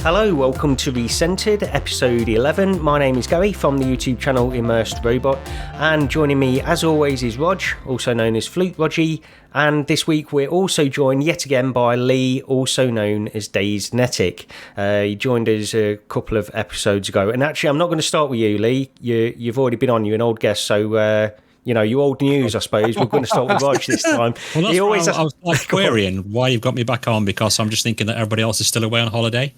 Hello, welcome to Recentered, episode 11. My name is Gary from the YouTube channel Immersed Robot, and joining me as always is Rog, also known as Flute Rogie, and this week we're also joined yet again by Lee, also known as Dazednetic. He joined us a couple of episodes ago, and actually I'm not going to start with you, Lee. You've already been on, you're an old guest, so... you old news, I suppose. We're going to start with Rog this time. Well, that's I was like querying why you've got me back on, because I'm just thinking that everybody else is still away on holiday.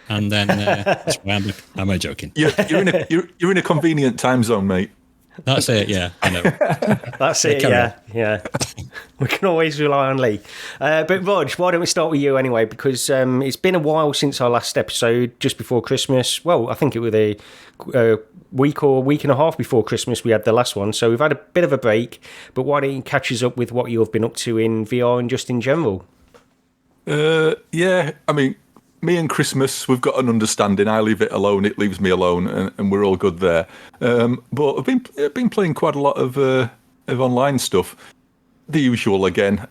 And then, that's why am I joking? You're in a convenient time zone, mate. That's it, yeah, I know. That's it, yeah. We can always rely on Lee. But Rog, why don't we start with you anyway? Because it's been a while since our last episode, just before Christmas. Well, I think it was a week or week and a half before Christmas we had the last one. So we've had a bit of a break. But why don't you catch us up with what you've been up to in VR and just in general? Yeah, I mean... Me and Christmas, we've got an understanding. I leave it alone, it leaves me alone, and we're all good there. But I've been playing quite a lot of online stuff. The usual again.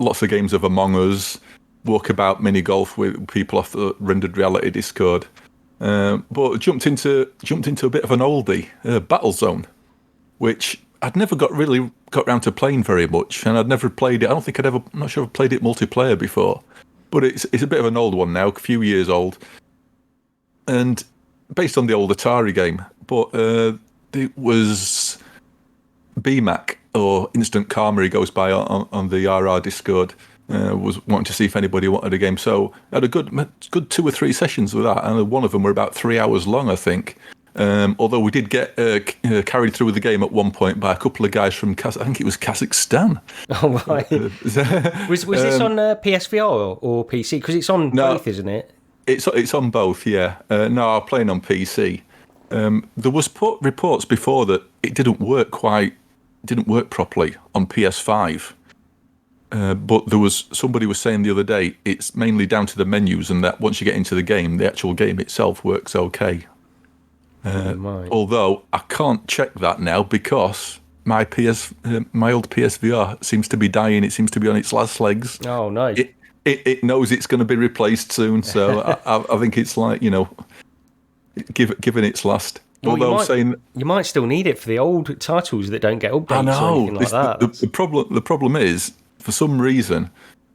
Lots of games of Among Us, walkabout, mini golf with people off the Rendered Reality Discord. But jumped into a bit of an oldie, Battlezone, which I'd never got around to playing very much, and I'd never played it. I'm not sure I've played it multiplayer before. But it's a bit of an old one now, a few years old, and based on the old Atari game. But it was BMAC, or Instant Karma, he goes by on the RR Discord, was wanting to see if anybody wanted a game. So I had a good 2 or 3 sessions with that, and one of them were about 3 hours long, I think. Although we did get carried through the game at one point by a couple of guys from I think it was Kazakhstan. Oh, right. was this on PSVR or PC? Because it's on both, isn't it? It's on both, yeah. No, I'm playing on PC. There was reports before that it didn't work properly on PS5. But somebody was saying the other day it's mainly down to the menus, and that once you get into the game, the actual game itself works okay. Although I can't check that now because my old PSVR seems to be dying. It seems to be on its last legs. Oh, nice. It knows it's going to be replaced soon, so I think it's like, given its last. Well, you might still need it for the old titles that don't get updates or anything like that. The problem is, for some reason,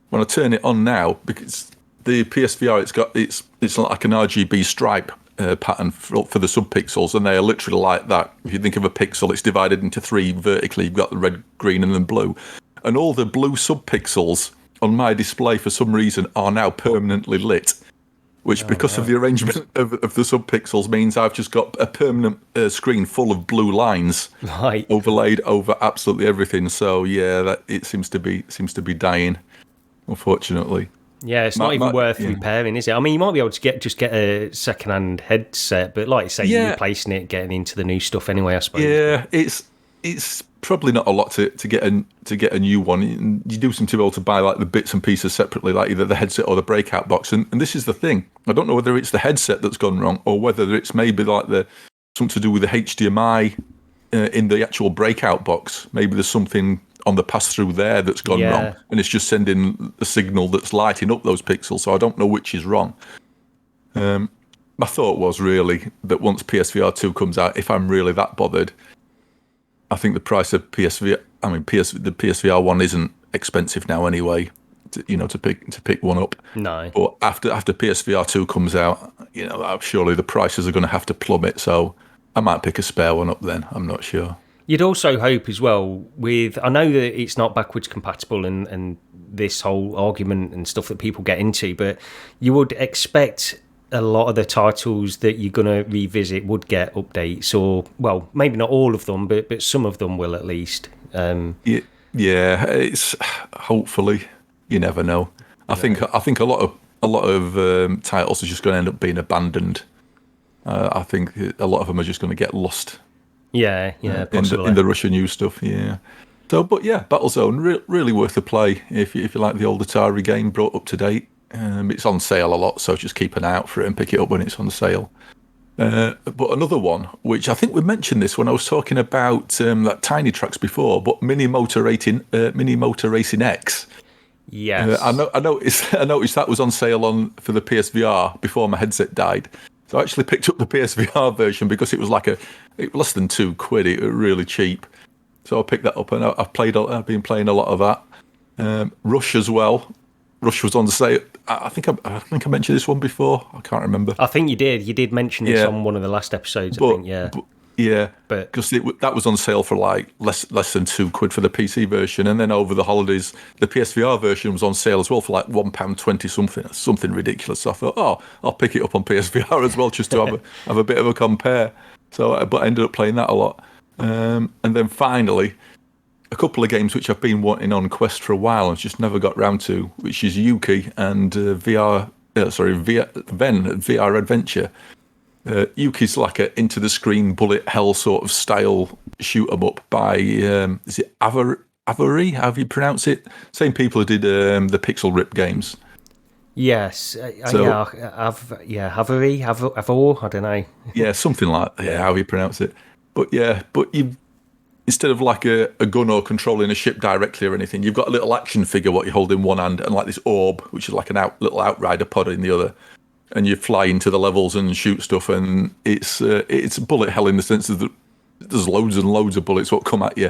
when I turn it on now, because the PSVR it's like an RGB stripe pattern for the subpixels, and they are literally like that. If you think of a pixel, it's divided into 3 vertically. You've got the red, green, and then blue. And all the blue subpixels on my display, for some reason, are now permanently lit, which, of the arrangement of the subpixels, means I've just got a permanent screen full of blue lines overlaid over absolutely everything. So yeah, it seems to be dying, unfortunately. Yeah, it's not even worth repairing, is it? I mean, you might be able to get a second-hand headset, but like you say, you're replacing it, getting into the new stuff anyway, I suppose. Yeah, it's probably not a lot to get a new one. You do seem to be able to buy like the bits and pieces separately, like either the headset or the breakout box. And this is the thing. I don't know whether it's the headset that's gone wrong or whether it's maybe like something to do with the HDMI in the actual breakout box. Maybe there's something on the pass-through there that's gone wrong, and it's just sending a signal that's lighting up those pixels, so I don't know which is wrong. My thought was really that once PSVR2 comes out, if I'm really that bothered, I think the price of the PSVR 1 isn't expensive now anyway, to pick one up. No. But after PSVR 2 comes out, surely the prices are going to have to plummet. So I might pick a spare one up then. I'm not sure. You'd also hope as well I know that it's not backwards compatible and this whole argument and stuff that people get into, but you would expect a lot of the titles that you're going to revisit would get updates, or, well, maybe not all of them, but some of them will at least. Yeah, it's hopefully, you never know. I think a lot of titles are just going to end up being abandoned. I think a lot of them are just going to get lost. Yeah, possibly. In the Russian news stuff, yeah. So, but yeah, Battlezone, really worth the play if you like the old Atari game brought up to date. It's on sale a lot, so just keep an eye out for it and pick it up when it's on sale. But another one, which I think we mentioned this when I was talking about that Tiny Tracks before, but Mini Motor Racing X Yes. I noticed that was on sale for the PSVR before my headset died. So I actually picked up the PSVR version because it was less than £2. It was really cheap. So I picked that up, and I've been playing a lot of that. Rush as well. Rush was on sale. I think I mentioned this one before. I can't remember. I think you did. You did mention this on one of the last episodes. I think, but because that was on sale for like less than £2 for the PC version, and then over the holidays, the PSVR version was on sale as well for like £1.20 something ridiculous. So I thought, I'll pick it up on PSVR as well, just to have a bit of a compare. So, but I ended up playing that a lot, and then finally, a couple of games which I've been wanting on Quest for a while and just never got round to, which is Yuki and Ven VR Adventure. Yuki's like a into the screen bullet hell sort of style shoot 'em up by is it Avery? How do you pronounce it? Same people who did the Pixel Rip games. Yes, Avery, I don't know. Yeah, something like how you pronounce it. But you instead of like a gun or controlling a ship directly or anything, you've got a little action figure what you hold in one hand and like this orb, which is like little outrider pod in the other. And you fly into the levels and shoot stuff, and it's bullet hell in the sense that there's loads and loads of bullets what come at you.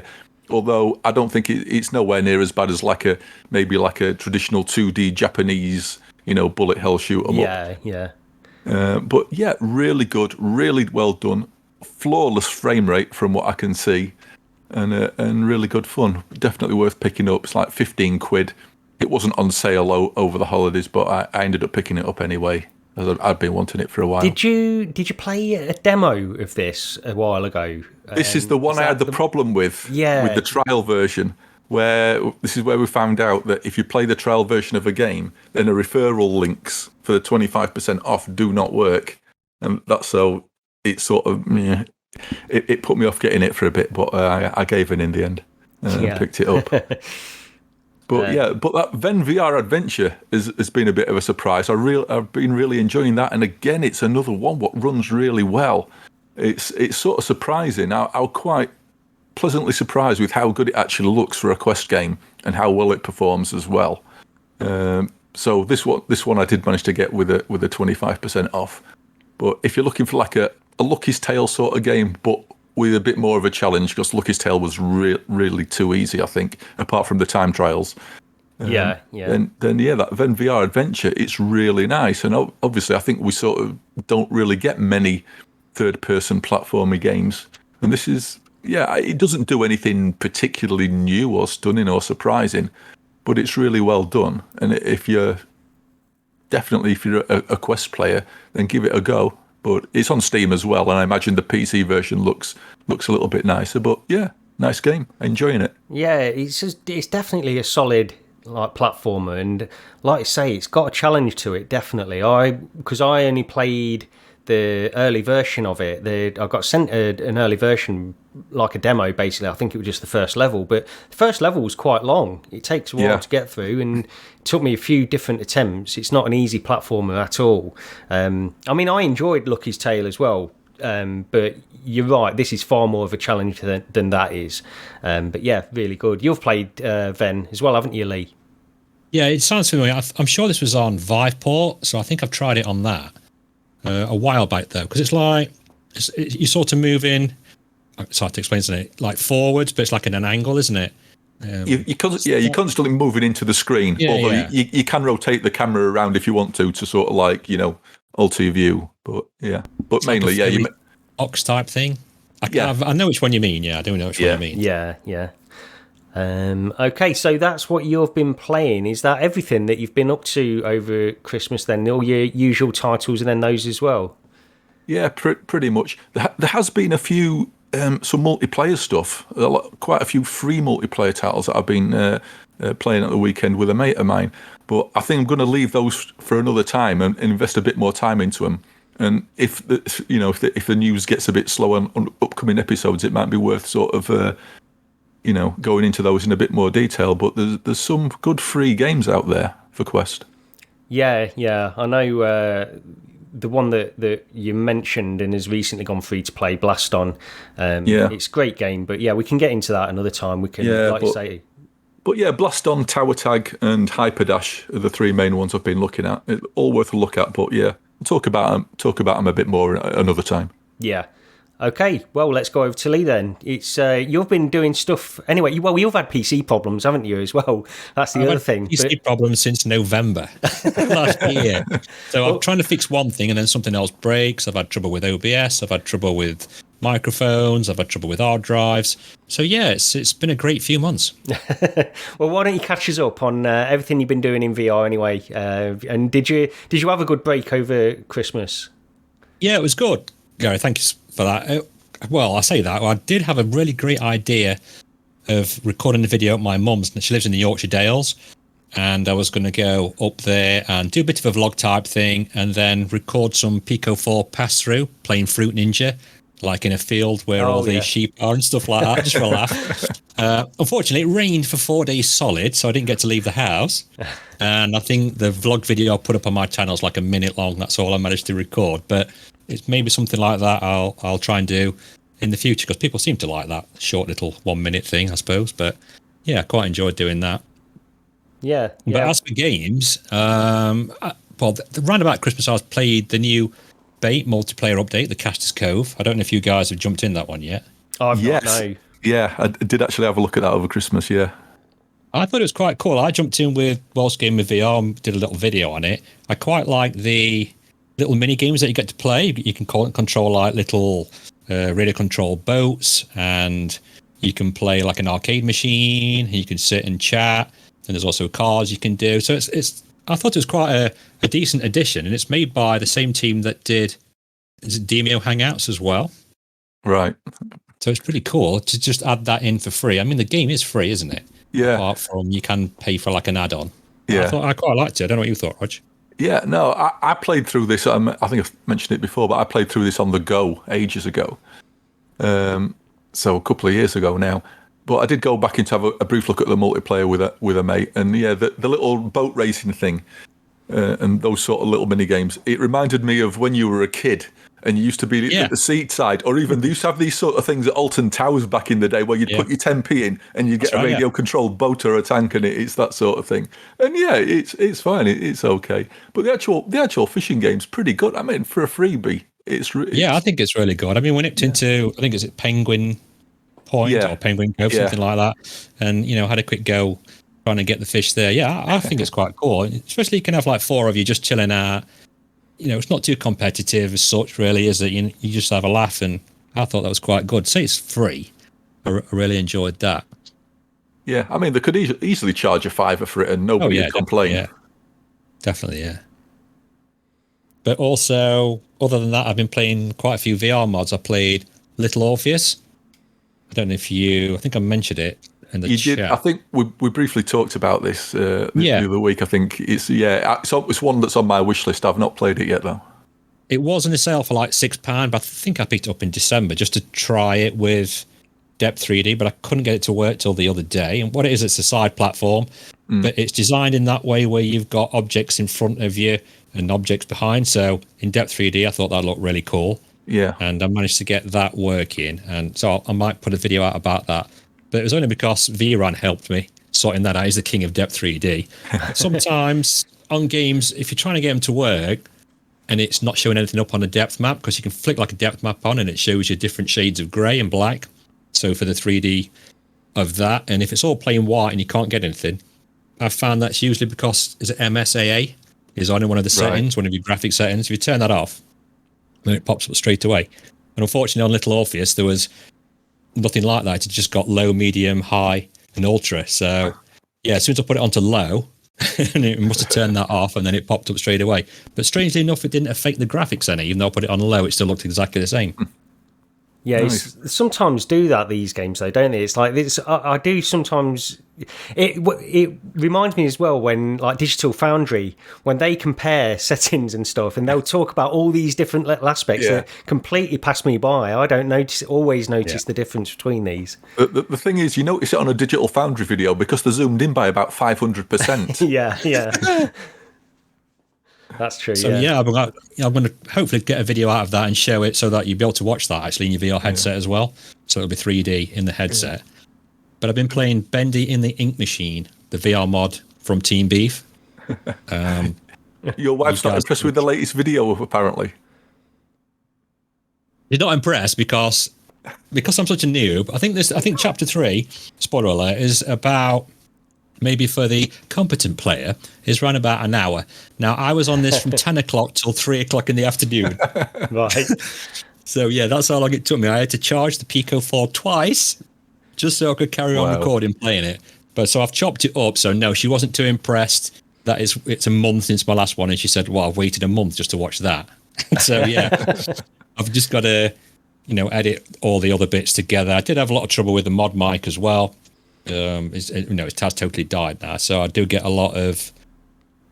Although I don't think it's nowhere near as bad as maybe like a traditional 2D Japanese, bullet hell shoot 'em up. Yeah. But yeah, really good, really well done, flawless frame rate from what I can see, and really good fun. Definitely worth picking up. It's like £15. It wasn't on sale over the holidays, but I ended up picking it up anyway. I'd been wanting it for a while. Did you play a demo of this a while ago? This is the one I had the problem with the trial version, where this is where we found out that if you play the trial version of a game, then the referral links for the 25% off do not work, and that's so it sort of it put me off getting it for a bit, but I gave in the end and picked it up. But but that Ven VR Adventure has been a bit of a surprise. I've been really enjoying that, and again, it's another one what runs really well. It's sort of surprising. I'm quite pleasantly surprised with how good it actually looks for a Quest game and how well it performs as well. So this one I did manage to get with a 25% off. But if you're looking for like a Lucky's Tale sort of game, but with a bit more of a challenge, because Lucky's Tale was really too easy, I think, apart from the time trials. Then that Ven VR Adventure, it's really nice. And obviously, I think we sort of don't really get many third-person platformy games. And this is, it doesn't do anything particularly new or stunning or surprising, but it's really well done. And if you're a Quest player, then give it a go. But it's on Steam as well, and I imagine the PC version looks a little bit nicer. But yeah, nice game, enjoying it. Yeah, it's definitely a solid platformer, and like I say, it's got a challenge to it. Definitely, because I only played the early version of it. I got sent an early version, like a demo, basically. I think it was just the first level, but the first level was quite long. It takes a while to get through, and it took me a few different attempts. It's not an easy platformer at all. I mean, I enjoyed Lucky's Tale as well, but you're right, this is far more of a challenge than that is. But yeah, really good. You've played Ven as well, haven't you, Lee? Yeah, it sounds familiar. I'm sure this was on Viveport, so I think I've tried it on that a while back, though, because it's like you sort of move in. It's hard to explain, isn't it? Like forwards, but it's like in an angle, isn't it? You're constantly moving into the screen. Although you can rotate the camera around if you want to sort of like, alter your view. But it's mainly, like a Ox type thing. I know which one you mean. Yeah, I do know which one you mean. Yeah. Okay, so that's what you've been playing. Is that everything that you've been up to over Christmas then? All your usual titles and then those as well? Yeah, pretty much. There has been a few, some multiplayer stuff, quite a few free multiplayer titles that I've been playing at the weekend with a mate of mine. But I think I'm going to leave those for another time and invest a bit more time into them. And if the news gets a bit slow on upcoming episodes, it might be worth sort of going into those in a bit more detail. But there's some good free games out there for Quest. Yeah, I know the one that you mentioned and has recently gone free to play, Blast On. It's a great game, but yeah, we can get into that another time. We can, But yeah, Blast On, Tower Tag, and Hyperdash are the three main ones I've been looking at. All worth a look at, but yeah, talk about them a bit more another time. Yeah. Okay, well, let's go over to Lee then. It's you've been doing stuff anyway. Well, you've had PC problems, haven't you, as well? That's the other thing. PC problems since November last year. So I'm trying to fix one thing, and then something else breaks. I've had trouble with OBS. I've had trouble with microphones. I've had trouble with hard drives. So yeah, it's been a great few months. Well, why don't you catch us up on everything you've been doing in VR anyway? And did you have a good break over Christmas? Yeah, it was good, Gary. Thank you for that. Well, I say that. I did have a really great idea of recording the video at my mum's. She lives in the Yorkshire Dales, and I was going to go up there and do a bit of a vlog type thing, and then record some Pico 4 pass through playing Fruit Ninja, like in a field where all the sheep are and stuff like that, just for a laugh. Unfortunately, it rained for 4 days solid, so I didn't get to leave the house. And I think the vlog video I put up on my channel is like a minute long. That's all I managed to record. But it's maybe something like that I'll try and do in the future, because people seem to like that short little 1 minute thing, I suppose. But yeah, I quite enjoyed doing that. Yeah. But as for games, round about Christmas, I played the new bait multiplayer update, the Castors Cove. I don't know if you guys have jumped in that one yet. I've not, no. Yeah, I did actually have a look at that over Christmas, yeah. I thought it was quite cool. I jumped in with World's Game of VR and did a little video on it. I quite like the little mini games that you get to play. You can control like little radio controlled boats, and you can play like an arcade machine, and you can sit and chat, and there's also cars you can do. So it's I thought it was quite a decent addition, and it's made by the same team that did Demio Hangouts as well. Right. So it's pretty cool to just add that in for free. I mean, the game is free, isn't it? Yeah. Apart from you can pay for like an add-on. Yeah. I quite liked it. I don't know what you thought, Rog. Yeah, no, I played through this. I think I've mentioned it before, but I played through this on the go ages ago. So a couple of years ago now. But I did go back in to have a brief look at the multiplayer with a mate. And yeah, the little boat racing thing and those sort of little mini games, it reminded me of when you were a kid and you used to be at the seat side, or even they used to have these sort of things at Alton Towers back in the day where you'd put your 10p in and you get a radio-controlled boat or a tank, and it's that sort of thing. And yeah, it's fine, it's okay. But the actual fishing game's pretty good. I mean, for a freebie, it's I think it's really good. I mean, we nipped into, I think, is it Penguin Point or Penguin Cove, something like that, and had a quick go trying to get the fish there. Yeah, I think it's quite cool. Especially you can have like four of you just chilling out. It's not too competitive as such, really, is it? You just have a laugh, and I thought that was quite good. Say it's free. I really enjoyed that. Yeah, I mean, they could easily charge a $5 for it and nobody would complain. Yeah, definitely, yeah. But also, other than that, I've been playing quite a few VR mods. I played Little Orpheus. I don't know if I think I mentioned it in the chat. Did. I think we briefly talked about this the other week. I think it's one that's on my wish list. I've not played it yet, though. It was on a sale for like £6, but I think I picked it up in December just to try it with Depth 3D, but I couldn't get it to work till the other day. And what it is, it's a side platform, but it's designed in that way where you've got objects in front of you and objects behind. So in Depth 3D, I thought that looked really cool. Yeah. And I managed to get that working. And so I might put a video out about that. But it was only because VRAN helped me sorting that out. He's the king of Depth 3D. Sometimes on games, if you're trying to get them to work and it's not showing anything up on the depth map, because you can flick like a depth map on and it shows you different shades of grey and black. So for the 3D of that, and if it's all plain white and you can't get anything, I've found that's usually because is it MSAA is on in one of the settings, one of your graphic settings. If you turn that off, then it pops up straight away. And unfortunately on Little Orpheus, there was nothing like that. It just got low, medium, high, and ultra. So yeah, as soon as I put it onto low, and it must have turned that off, and then it popped up straight away. But strangely enough, it didn't affect the graphics any. Even though I put it on low, it still looked exactly the same. Yeah, nice. Sometimes do that, these games, though, don't they? It's like this. I do sometimes. It reminds me as well when, like, Digital Foundry, when they compare settings and stuff, and they'll talk about all these different little aspects that completely pass me by. I don't always notice the difference between these. The thing is, you notice it on a Digital Foundry video because they're zoomed in by about 500%. Yeah. That's true. So I'm going to hopefully get a video out of that and show it so that you'll be able to watch that actually in your VR headset as well. So it'll be 3D in the headset. but I've been playing Bendy in the Ink Machine, the VR mod from Team Beef. Your wife's not impressed with the latest video, apparently. You're not impressed because I'm such a noob. I think chapter 3, spoiler alert, is about, maybe for the competent player, is around about an hour. Now, I was on this from 10 o'clock till 3 o'clock in the afternoon. Right. So yeah, that's how long it took me. I had to charge the Pico 4 twice just so I could carry on recording playing it. But so I've chopped it up. So no, she wasn't too impressed. It's a month since my last one, and she said, "Well, I've waited a month just to watch that." So yeah, I've just got to, edit all the other bits together. I did have a lot of trouble with the mod mic as well. It has totally died now, so I do get a lot of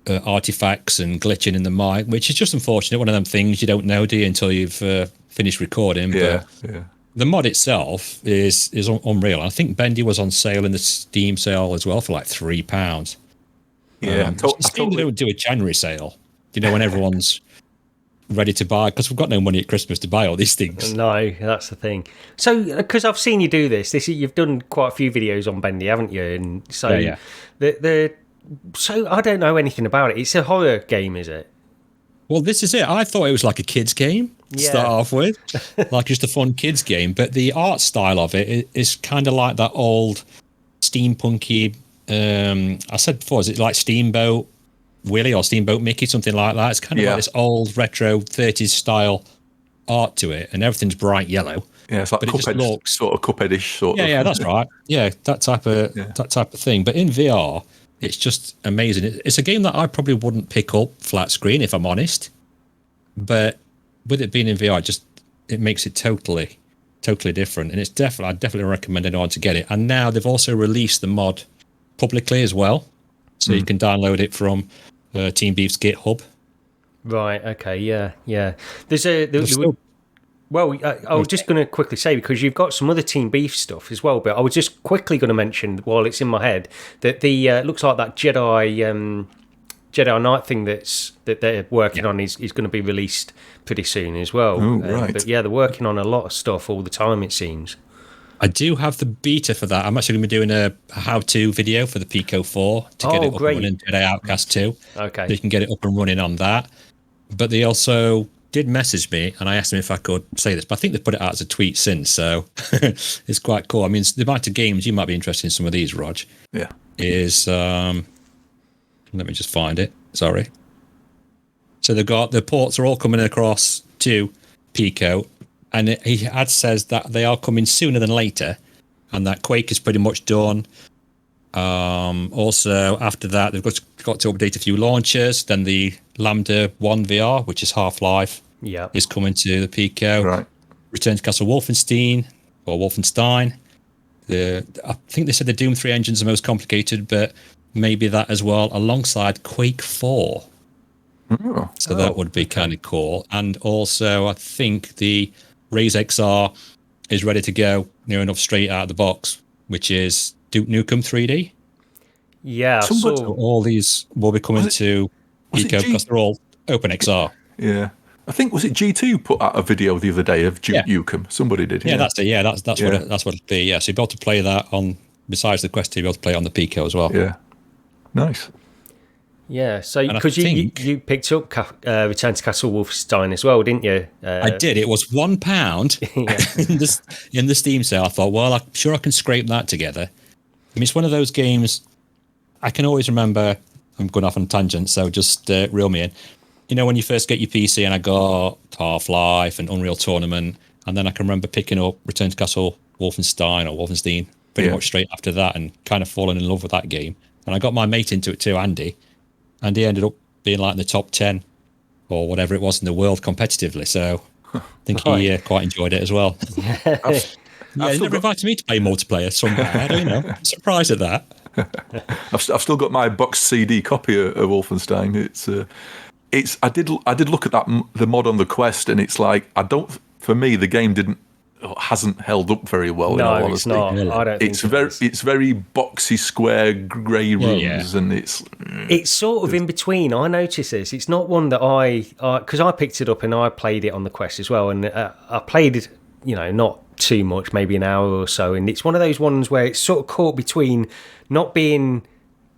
artifacts and glitching in the mic, which is just unfortunate. One of them things you don't know, do you, until you've finished recording? Yeah, but the mod itself is unreal. I think Bendy was on sale in the Steam sale as well for like £3. Yeah, Steam don't do a January sale, when everyone's ready to buy, because we've got no money at Christmas to buy all these things. No, that's the thing. So, because I've seen you do this, you've done quite a few videos on Bendy, haven't you? And so, so I don't know anything about it. It's a horror game, is it? Well, this is it. I thought it was like a kids game to start off with, like just a fun kids game. But the art style of it is kind of like that old steampunky. I said before, is it like Steamboat Willie or Steamboat Mickey, something like that? It's kind of like this old retro 30s style art to it, and everything's bright yellow. Yeah, it's like Cuphead, sort of Cuphead-ish sort of. Yeah, that's right. Yeah, that type of thing. But in VR, it's just amazing. It's a game that I probably wouldn't pick up flat screen, if I'm honest. But with it being in VR, it makes it totally different. And I definitely recommend anyone to get it. And now they've also released the mod publicly as well, so you can download it from Team Beef's GitHub. Right. Okay. Yeah. Well, I was just going to quickly say, because you've got some other Team Beef stuff as well, but I was just quickly going to mention, while it's in my head, that the looks like that Jedi Knight thing that they're working on is going to be released pretty soon as well. Oh, right. But yeah, they're working on a lot of stuff all the time, it seems. I do have the beta for that. I'm actually going to be doing a how-to video for the Pico 4 to get it up and running, Jedi Outcast 2. Okay. So you can get it up and running on that. But they also did message me, and I asked them if I could say this, but I think they've put it out as a tweet since, so it's quite cool. I mean, the amount of games, you might be interested in some of these, Rog. Yeah. Is, let me just find it. Sorry. So the ports are all coming across to Pico, and he says that they are coming sooner than later, and that Quake is pretty much done. Also, after that, they've got to update a few launchers. Then the Lambda 1 VR, which is Half-Life, is coming to the Pico. Right. Return to Castle Wolfenstein. I think they said the Doom 3 engine's the most complicated, but maybe that as well, alongside Quake 4. So that would be kind of cool. And also, I think the Raze XR is ready to go, near enough straight out of the box, which is Duke Nukem 3D. Yeah. So all these will be coming to Pico because they're all OpenXR. Yeah. I think, was it G2 put out a video the other day of Duke Nukem? Somebody did. Yeah, that's it. Yeah, that's what it'd be. Yeah, so you'll be able to play that on, besides the Quest 2, you'll be able to play it on the Pico as well. Yeah. Nice. Yeah, so because you picked up Return to Castle Wolfenstein as well, didn't you? I did. It was £1 in the Steam sale. I thought, well, I'm sure I can scrape that together. I mean, it's one of those games I can always remember. I'm going off on a tangent, so just reel me in. You know, when you first get your PC, and I got Half-Life and Unreal Tournament, and then I can remember picking up Return to Castle Wolfenstein pretty much straight after that, and kind of falling in love with that game. And I got my mate into it too, Andy. And he ended up being like in the top 10 or whatever it was in the world competitively. So I think he quite enjoyed it as well. He never invited me to play multiplayer somewhere. I don't know. I'm surprised at that. I've still got my boxed CD copy of Wolfenstein. I did look at the mod on the Quest, and it's like, for me, the game hasn't held up very well. No, in all it's honesty. not. I don't think it's very boxy, square, grey rooms, and it's sort of in between. I noticed this. It's not one that because I picked it up and I played it on the Quest as well, and I played, not too much, maybe an hour or so, and it's one of those ones where it's sort of caught between not being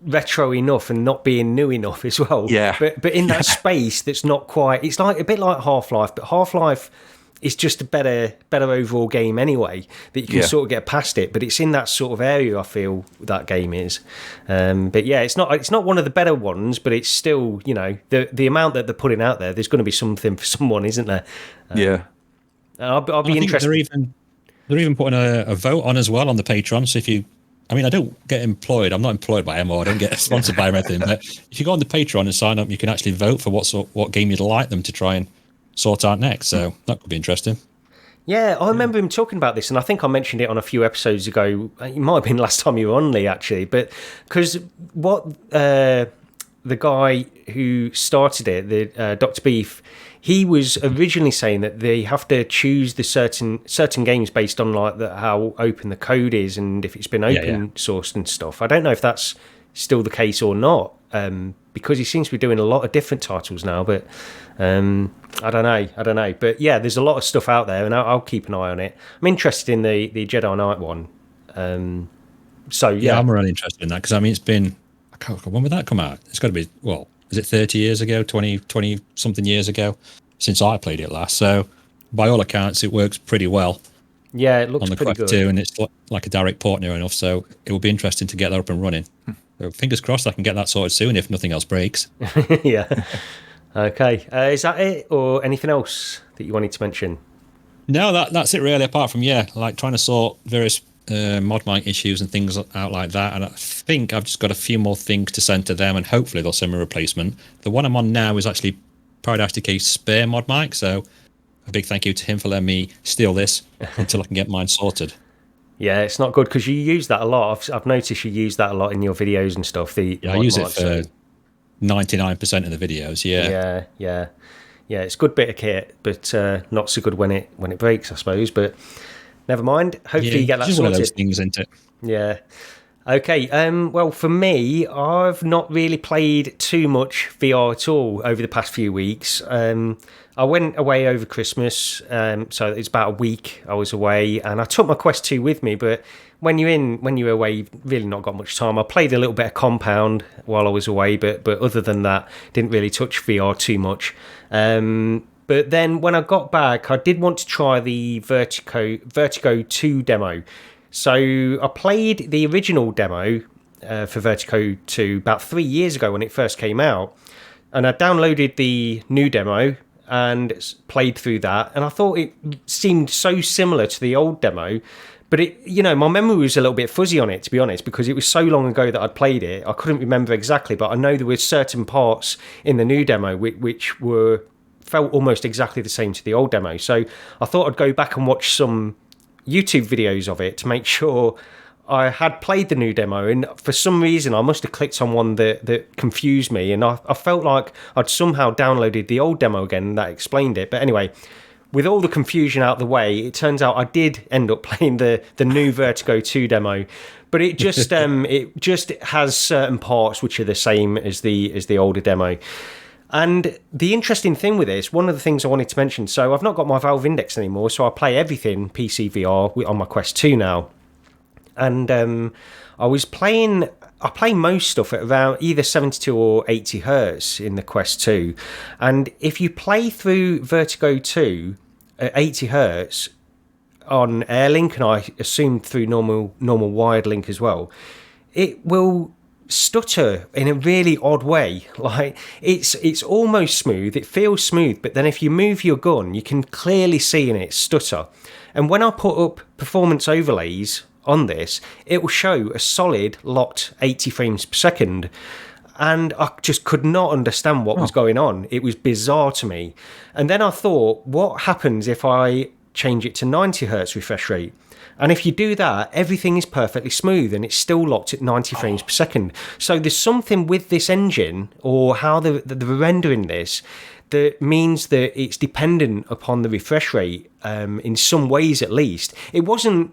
retro enough and not being new enough as well. Yeah. But in that space that's not quite, it's like a bit like Half-Life, but Half-Life is just a better overall game anyway, that you can sort of get past it. But it's in that sort of area, I feel, that game is. But yeah, it's not one of the better ones, but it's still, you know, the amount that they're putting out there, there's going to be something for someone, isn't there? I'll be interested. They're even putting a vote on as well on the Patreon. So if you, I mean, I don't get employed. I'm not employed by them, or I don't get sponsored by them or anything. But if you go on the Patreon and sign up, you can actually vote for what game you'd like them to try and sort out next. So that could be interesting. Yeah, I remember him talking about this, and I think I mentioned it on a few episodes ago. It might have been last time you were on, Lee, actually. But because what the guy who started it, the Dr. Beef, he was originally saying that they have to choose the certain games based on like how open the code is and if it's been open sourced and stuff. I don't know if that's still the case or not, because he seems to be doing a lot of different titles now. But I don't know. But yeah, there's a lot of stuff out there, and I'll keep an eye on it. I'm interested in the Jedi Knight one. So yeah, I'm really interested in that because I mean, it's been, when would that come out? It's got to be, well, is it 30 years ago, 20 something years ago since I played it last? So by all accounts, it works pretty well. Yeah, it looks on the pretty Quest good. 2, and it's like a direct port near enough. So it will be interesting to get that up and running. So fingers crossed I can get that sorted soon if nothing else breaks. Yeah. Okay. Is that it, or anything else that you wanted to mention? No, that's it really. Apart from like trying to sort various mod mic issues and things out like that. And I think I've just got a few more things to send to them, and hopefully they'll send me a replacement. The one I'm on now is actually Proud HTK's spare mod mic, so a big thank you to him for letting me steal this until I can get mine sorted. Yeah, it's not good because you use that a lot. I've noticed you use that a lot in your videos and stuff. I use it for 99% of the videos. Yeah. It's a good bit of kit, but not so good when it breaks, I suppose. But never mind. Hopefully you get that sorted. One of those things, isn't it? Yeah. Okay. Well, for me, I've not really played too much VR at all over the past few weeks. I went away over Christmas, so it's about a week I was away, and I took my Quest 2 with me. But when you're away, you've really not got much time. I played a little bit of Compound while I was away, but other than that, didn't really touch VR too much. But then when I got back, I did want to try the Vertigo 2 demo. So I played the original demo for Vertigo 2 about 3 years ago when it first came out, and I downloaded the new demo and played through that, and I thought it seemed so similar to the old demo, but my memory was a little bit fuzzy on it, to be honest, because it was so long ago that I'd played it. I couldn't remember exactly, but I know there were certain parts in the new demo which felt almost exactly the same to the old demo. So I thought I'd go back and watch some YouTube videos of it to make sure I had played the new demo, and for some reason I must have clicked on one that confused me, and I felt like I'd somehow downloaded the old demo again, and that explained it. But anyway, with all the confusion out of the way, it turns out I did end up playing the new Vertigo 2 demo, but it just has certain parts which are the same as the older demo. And the interesting thing with this, one of the things I wanted to mention, so I've not got my Valve Index anymore, so I play everything PC VR on my Quest 2 now. And I play most stuff at around either 72 or 80 hertz in the Quest 2. And if you play through Vertigo 2 at 80 hertz on Airlink, and I assume through normal wired link as well, it will stutter in a really odd way. Like it's almost smooth, it feels smooth, but then if you move your gun, you can clearly see in it stutter. And when I put up performance overlays on this, it will show a solid locked 80 frames per second, and I just could not understand what was going on. It was bizarre to me. And then I thought, what happens if I change it to 90 hertz refresh rate? And if you do that, everything is perfectly smooth and it's still locked at 90 frames per second. So there's something with this engine, or how they're rendering this, that means that it's dependent upon the refresh rate in some ways at least. It wasn't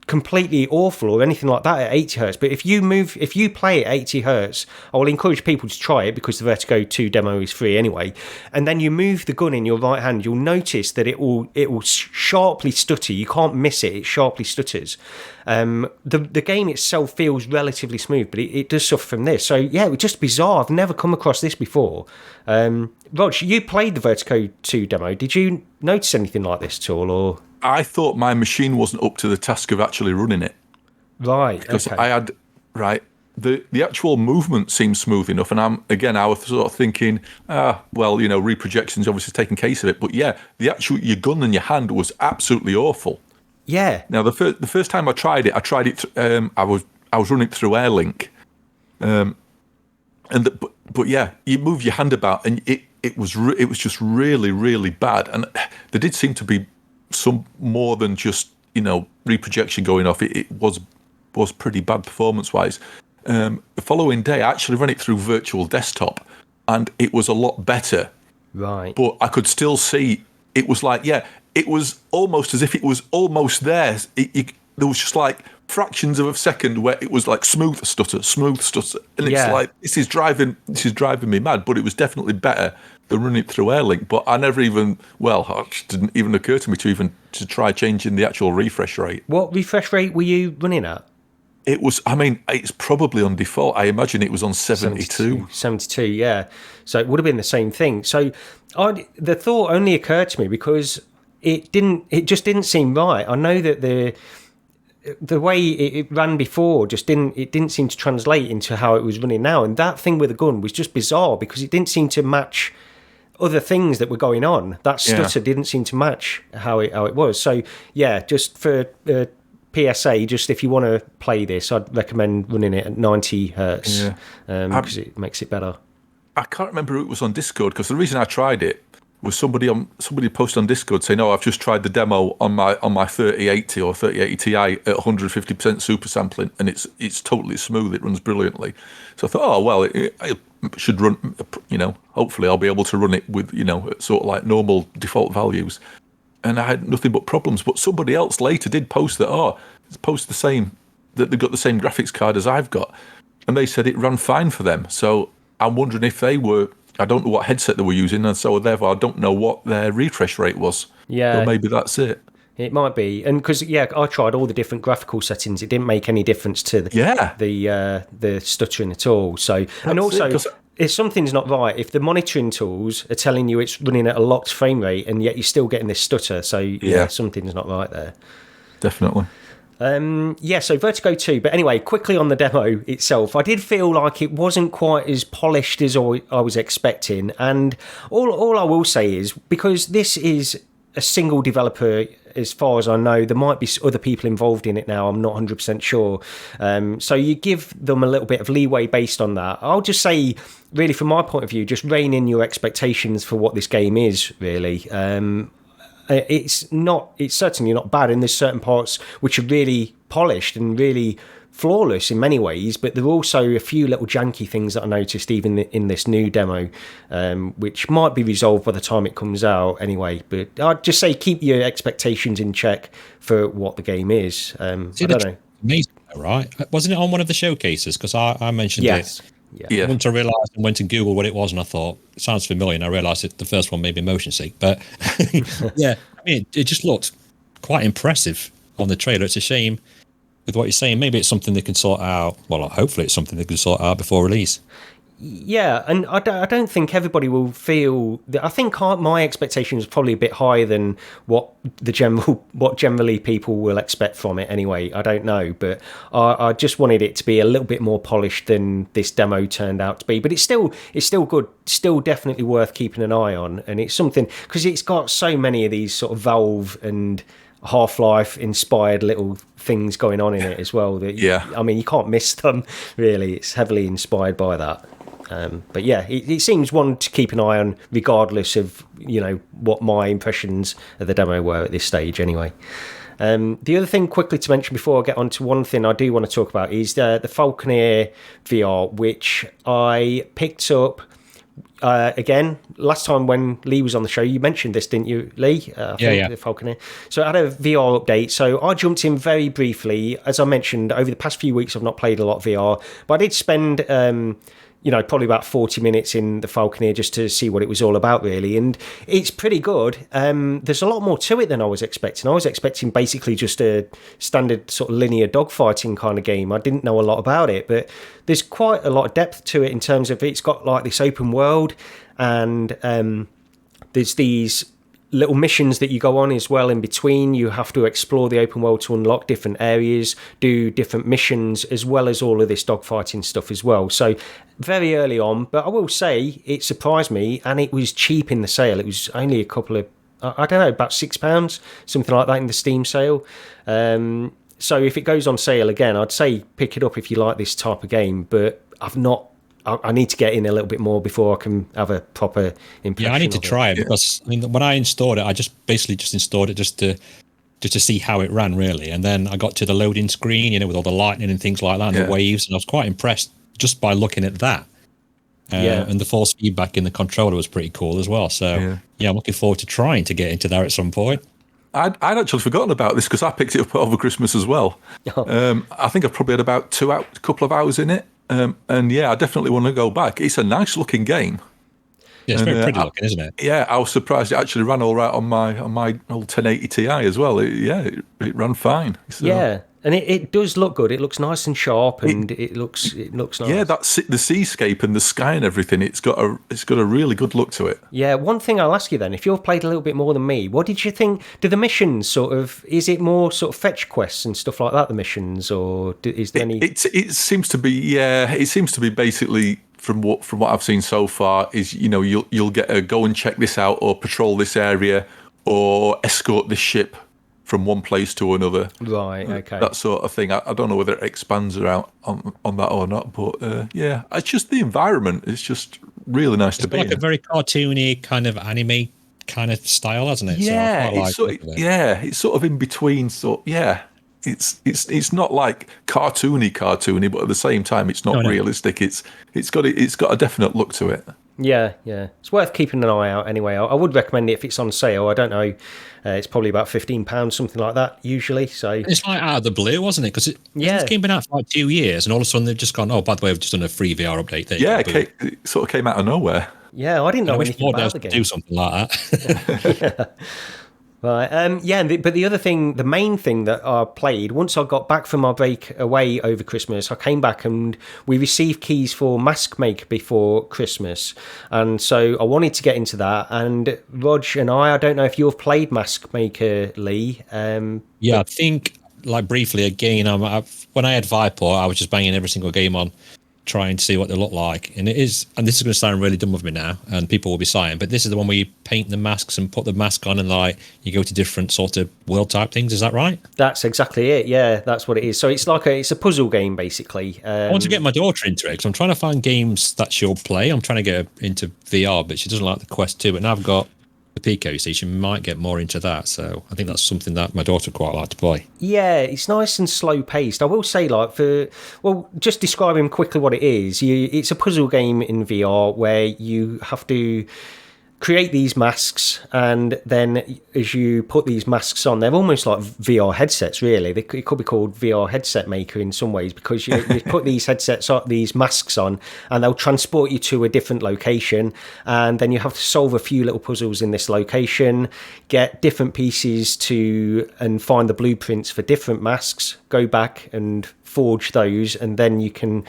completely awful or anything like that at 80 hertz. But if you play at 80 hertz, I will encourage people to try it because the Vertigo 2 demo is free anyway. And then you move the gun in your right hand, you'll notice that it will sharply stutter. You can't miss it. It sharply stutters. The game itself feels relatively smooth, but it does suffer from this. So yeah, it was just bizarre. I've never come across this before. Rog, you played the Vertigo 2 demo. Did you notice anything like this at all, or? I thought my machine wasn't up to the task of actually running it. Right, because okay. I had the actual movement seemed smooth enough, and I was sort of thinking, reprojection's obviously taking case of it, but yeah, your gun in your hand was absolutely awful. Yeah. Now the first time I tried it. I was running it through Airlink, but yeah, you move your hand about, and it was just really, really bad, and there did seem to be some more than just reprojection going off. It was pretty bad performance wise. The following day I actually ran it through virtual desktop and it was a lot better, right? But I could still see it was like, it was almost as if it was almost there. There was just like fractions of a second where it was like smooth stutter, and it's like this is driving me mad. But it was definitely better than running it through Airlink. But it didn't even occur to me to try changing the actual refresh rate. What refresh rate were you running at? It was, it's probably on default. I imagine it was on 72. 72, yeah. So it would have been the same thing. So the thought only occurred to me because it just didn't seem right. I know that the way it ran before didn't seem to translate into how it was running now. And that thing with the gun was just bizarre because it didn't seem to match other things that were going on. That stutter didn't seem to match how it was. So yeah, just for PSA, just if you want to play this, I'd recommend running it at 90 hertz because it makes it better. I can't remember who it was on Discord, because the reason I tried it was somebody posted on Discord saying, "Oh, I've just tried the demo on my 3080 or 3080 Ti at 150% super sampling, and it's totally smooth. It runs brilliantly." So I thought, oh well, it should run. Hopefully I'll be able to run it with sort of like normal default values. And I had nothing but problems. But somebody else later did post that, the same, that they got the same graphics card as I've got, and they said it ran fine for them. So I'm wondering if they were. I don't know what headset they were using, and so therefore I don't know what their refresh rate was. Yeah, or maybe that's it. It might be, and because I tried all the different graphical settings, it didn't make any difference to the stuttering at all. So and also, if something's not right, if the monitoring tools are telling you it's running at a locked frame rate, and yet you're still getting this stutter, so something's not right there. Definitely. So Vertigo 2, but anyway, quickly on the demo itself, I did feel like it wasn't quite as polished as I was expecting, and all I will say is, because this is a single developer, as far as I know, there might be other people involved in it now, I'm not 100% sure, so you give them a little bit of leeway based on that. I'll just say, really from my point of view, just rein in your expectations for what this game is, really. It's certainly not bad, and there's certain parts which are really polished and really flawless in many ways, but there are also a few little janky things that I noticed even in this new demo, which might be resolved by the time it comes out anyway. But I'd just say keep your expectations in check for what the game is. I don't know. Amazing, right? Wasn't it on one of the showcases? Because I mentioned it. Yeah. Once I realised and went to Google what it was, and I thought, it sounds familiar, and I realised that the first one may be motion sick. But yeah, it just looked quite impressive on the trailer. It's a shame with what you're saying. Maybe it's something they can sort out. Well, hopefully it's something they can sort out before release. Yeah, and I don't think everybody will feel. I think my expectations are probably a bit higher than what generally people will expect from it. Anyway, I don't know, but I just wanted it to be a little bit more polished than this demo turned out to be. But it's still good, still definitely worth keeping an eye on, and it's something because it's got so many of these sort of Valve and Half-Life inspired little things going on in it as well. That you can't miss them. Really, it's heavily inspired by that. But yeah, it seems one to keep an eye on, regardless of what my impressions of the demo were at this stage. Anyway, the other thing quickly to mention before I get on to one thing I do want to talk about is the Falconeer VR, which I picked up again, last time when Lee was on the show, you mentioned this, didn't you, Lee? Yeah. The Falconeer. So I had a VR update. So I jumped in very briefly. As I mentioned, over the past few weeks, I've not played a lot of VR, but I did spend, probably about 40 minutes in the Falconeer just to see what it was all about, really. And it's pretty good. There's a lot more to it than I was expecting. I was expecting basically just a standard sort of linear dogfighting kind of game. I didn't know a lot about it, but there's quite a lot of depth to it in terms of it's got like this open world, and there's these little missions that you go on as well in between. You have to explore the open world to unlock different areas, do different missions, as well as all of this dogfighting stuff as well. So very early on, but I will say it surprised me, and it was cheap in the sale. It was only a couple of, I don't know, about £6, something like that in the Steam sale. So if it goes on sale again, I'd say pick it up if you like this type of game, but I need to get in a little bit more before I can have a proper impression. Yeah, I need to try it because when I installed it, I just installed it just to see how it ran, really. And then I got to the loading screen, with all the lightning and things like that, and the waves, and I was quite impressed just by looking at that. And the force feedback in the controller was pretty cool as well. So I'm looking forward to trying to get into there at some point. I'd actually forgotten about this because I picked it up over Christmas as well. I think I've probably had about a couple of hours in it. And I definitely want to go back. It's a nice looking game. Yeah, it's very pretty looking, isn't it? Yeah, I was surprised it actually ran all right on my old 1080 Ti as well. It ran fine. So. Yeah, and it does look good. It looks nice and sharp, and it looks nice. Yeah, that's the seascape and the sky and everything. It's got a really good look to it. Yeah, one thing I'll ask you then, if you've played a little bit more than me, what did you think? Do the missions is it more sort of fetch quests and stuff like that? The missions, or is there any? It seems to be. Yeah, it seems to be basically. From what I've seen so far is you'll get a go and check this out or patrol this area or escort this ship from one place to another. Right, okay. That sort of thing. I don't know whether it expands around on that or not, but it's just the environment. It's just really nice to be in. It's like a very cartoony kind of anime kind of style, hasn't it? Yeah, so it's sort of in between. So it's not like cartoony, but at the same time, it's not realistic. It's got a definite look to it. Yeah, it's worth keeping an eye out. Anyway, I would recommend it if it's on sale. I don't know, it's probably about £15, something like that, usually. So it's like out of the blue, wasn't it? Because this game been out for like 2 years, and all of a sudden they've just gone, oh, by the way, we've just done a free VR update. It sort of came out of nowhere. Yeah, I didn't know anything about the game. Do something like that. Right. But the main thing that I played, once I got back from my break away over Christmas, I came back and we received keys for Maskmaker before Christmas. And so I wanted to get into that. And Rog and I don't know if you've played Maskmaker, Lee. I think, like, briefly, again, when I had Viport, I was just banging every single game on, trying to see what they look like. And this is going to sound really dumb of me now, and people will be sighing, but this is the one where you paint the masks and put the mask on, and like you go to different sort of world type things. Is that right? That's exactly it. Yeah, that's what it is. So it's like it's a puzzle game, basically. I want to get my daughter into it because I'm trying to find games that she'll play. I'm trying to get her into VR, but she doesn't like the Quest 2. But now I've got the Pico, you see, she might get more into that. So I think that's something that my daughter quite like to play. Yeah, it's nice and slow paced. I will say, just describing quickly what it is. It's a puzzle game in VR where you have to create these masks, and then as you put these masks on, they're almost like VR headsets, really. It could be called VR headset maker in some ways, because you put these these masks on, and they'll transport you to a different location, and then you have to solve a few little puzzles in this location, get different pieces and find the blueprints for different masks, go back and forge those, and then you can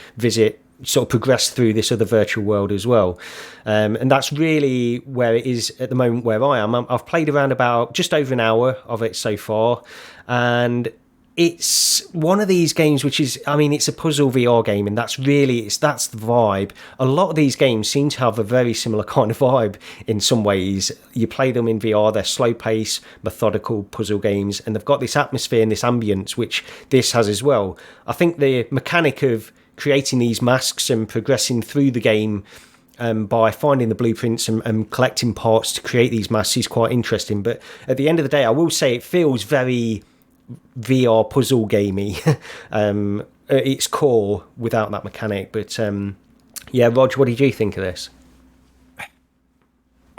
progress through this other virtual world as well. And that's really where it is at the moment where I am. I've played around about just over an hour of it so far, and it's one of these games which is, it's a puzzle VR game, and that's the vibe. A lot of these games seem to have a very similar kind of vibe in some ways. You play them in VR, they're slow pace, methodical puzzle games, and they've got this atmosphere and this ambience, which this has as well. I think the mechanic of creating these masks and progressing through the game by finding the blueprints and collecting parts to create these masks is quite interesting. But at the end of the day, I will say it feels very VR puzzle gamey at its core without that mechanic. But Rog, what did you think of this?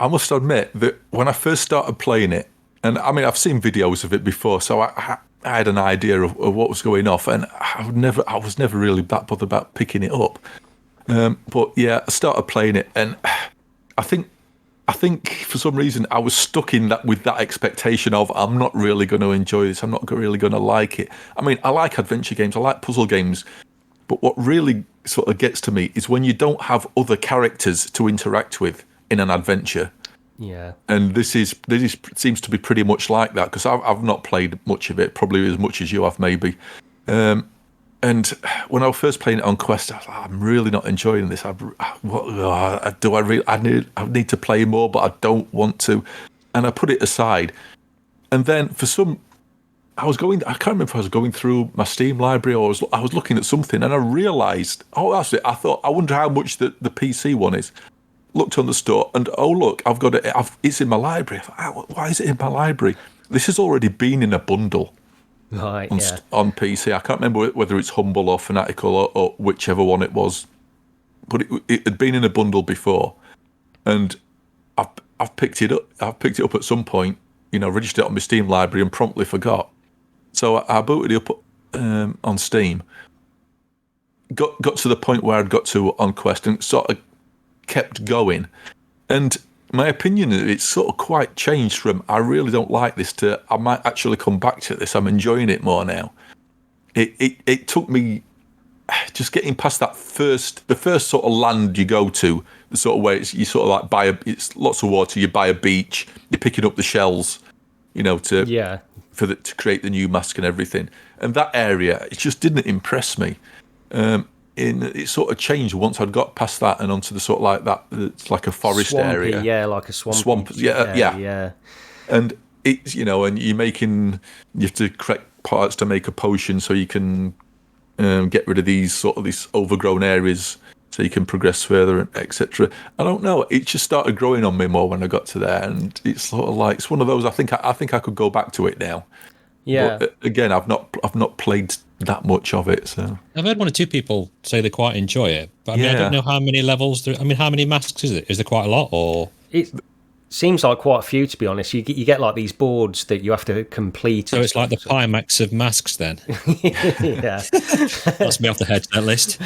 I must admit that when I first started playing it, and I mean, I've seen videos of it before, so I had an idea of what was going off, and I was never really that bothered about picking it up. But yeah, I started playing it, and I think for some reason I was stuck in that with that expectation of I'm not really going to enjoy this. I'm not really going to like it. I mean, I like adventure games, I like puzzle games, but what really sort of gets to me is when you don't have other characters to interact with in an adventure. Yeah. And this seems to be pretty much like that, because I've not played much of it, probably as much as you have, maybe. And when I was first playing it on Quest, I was like, I'm really not enjoying this. I need to play more, but I don't want to. And I put it aside. And then I can't remember if I was going through my Steam library or I was looking at something, and I realised, that's it. I wonder how much the PC one is. Looked on the store, and look, I've got it. It's in my library. I thought, why is it in my library? This has already been in a bundle. Right, on PC. I can't remember whether it's Humble or Fanatical or whichever one it was, but it had been in a bundle before, and I've picked it up. I've picked it up at some point, registered it on my Steam library and promptly forgot. So I booted it up on Steam. Got to the point where I'd got to on Quest and sort of kept going, and my opinion of it's sort of quite changed from I really don't like this to I might actually come back to this. I'm enjoying it more now. It took me just getting past the first sort of land you go to, the sort of way you sort of like it's lots of water. You buy a beach, you're picking up the shells, to create the new mask and everything. And that area, it just didn't impress me. It sort of changed once I'd got past that and onto the sort of like that. It's like a forest Swampy, area, yeah, like a swamp. Yeah. And it's and you have to correct parts to make a potion so you can get rid of these overgrown areas so you can progress further, etc. I don't know. It just started growing on me more when I got to there, and it's sort of like it's one of those. I think I could go back to it now. Yeah. But again, I've not played that much of it. So I've heard one or two people say they quite enjoy it, but I mean, I don't know how many levels. How many masks is it? Is there quite a lot, or it seems like quite a few, to be honest. You get like these boards that you have to complete. So it's like the Pimax of masks, then. Yeah, that's me off the headset list.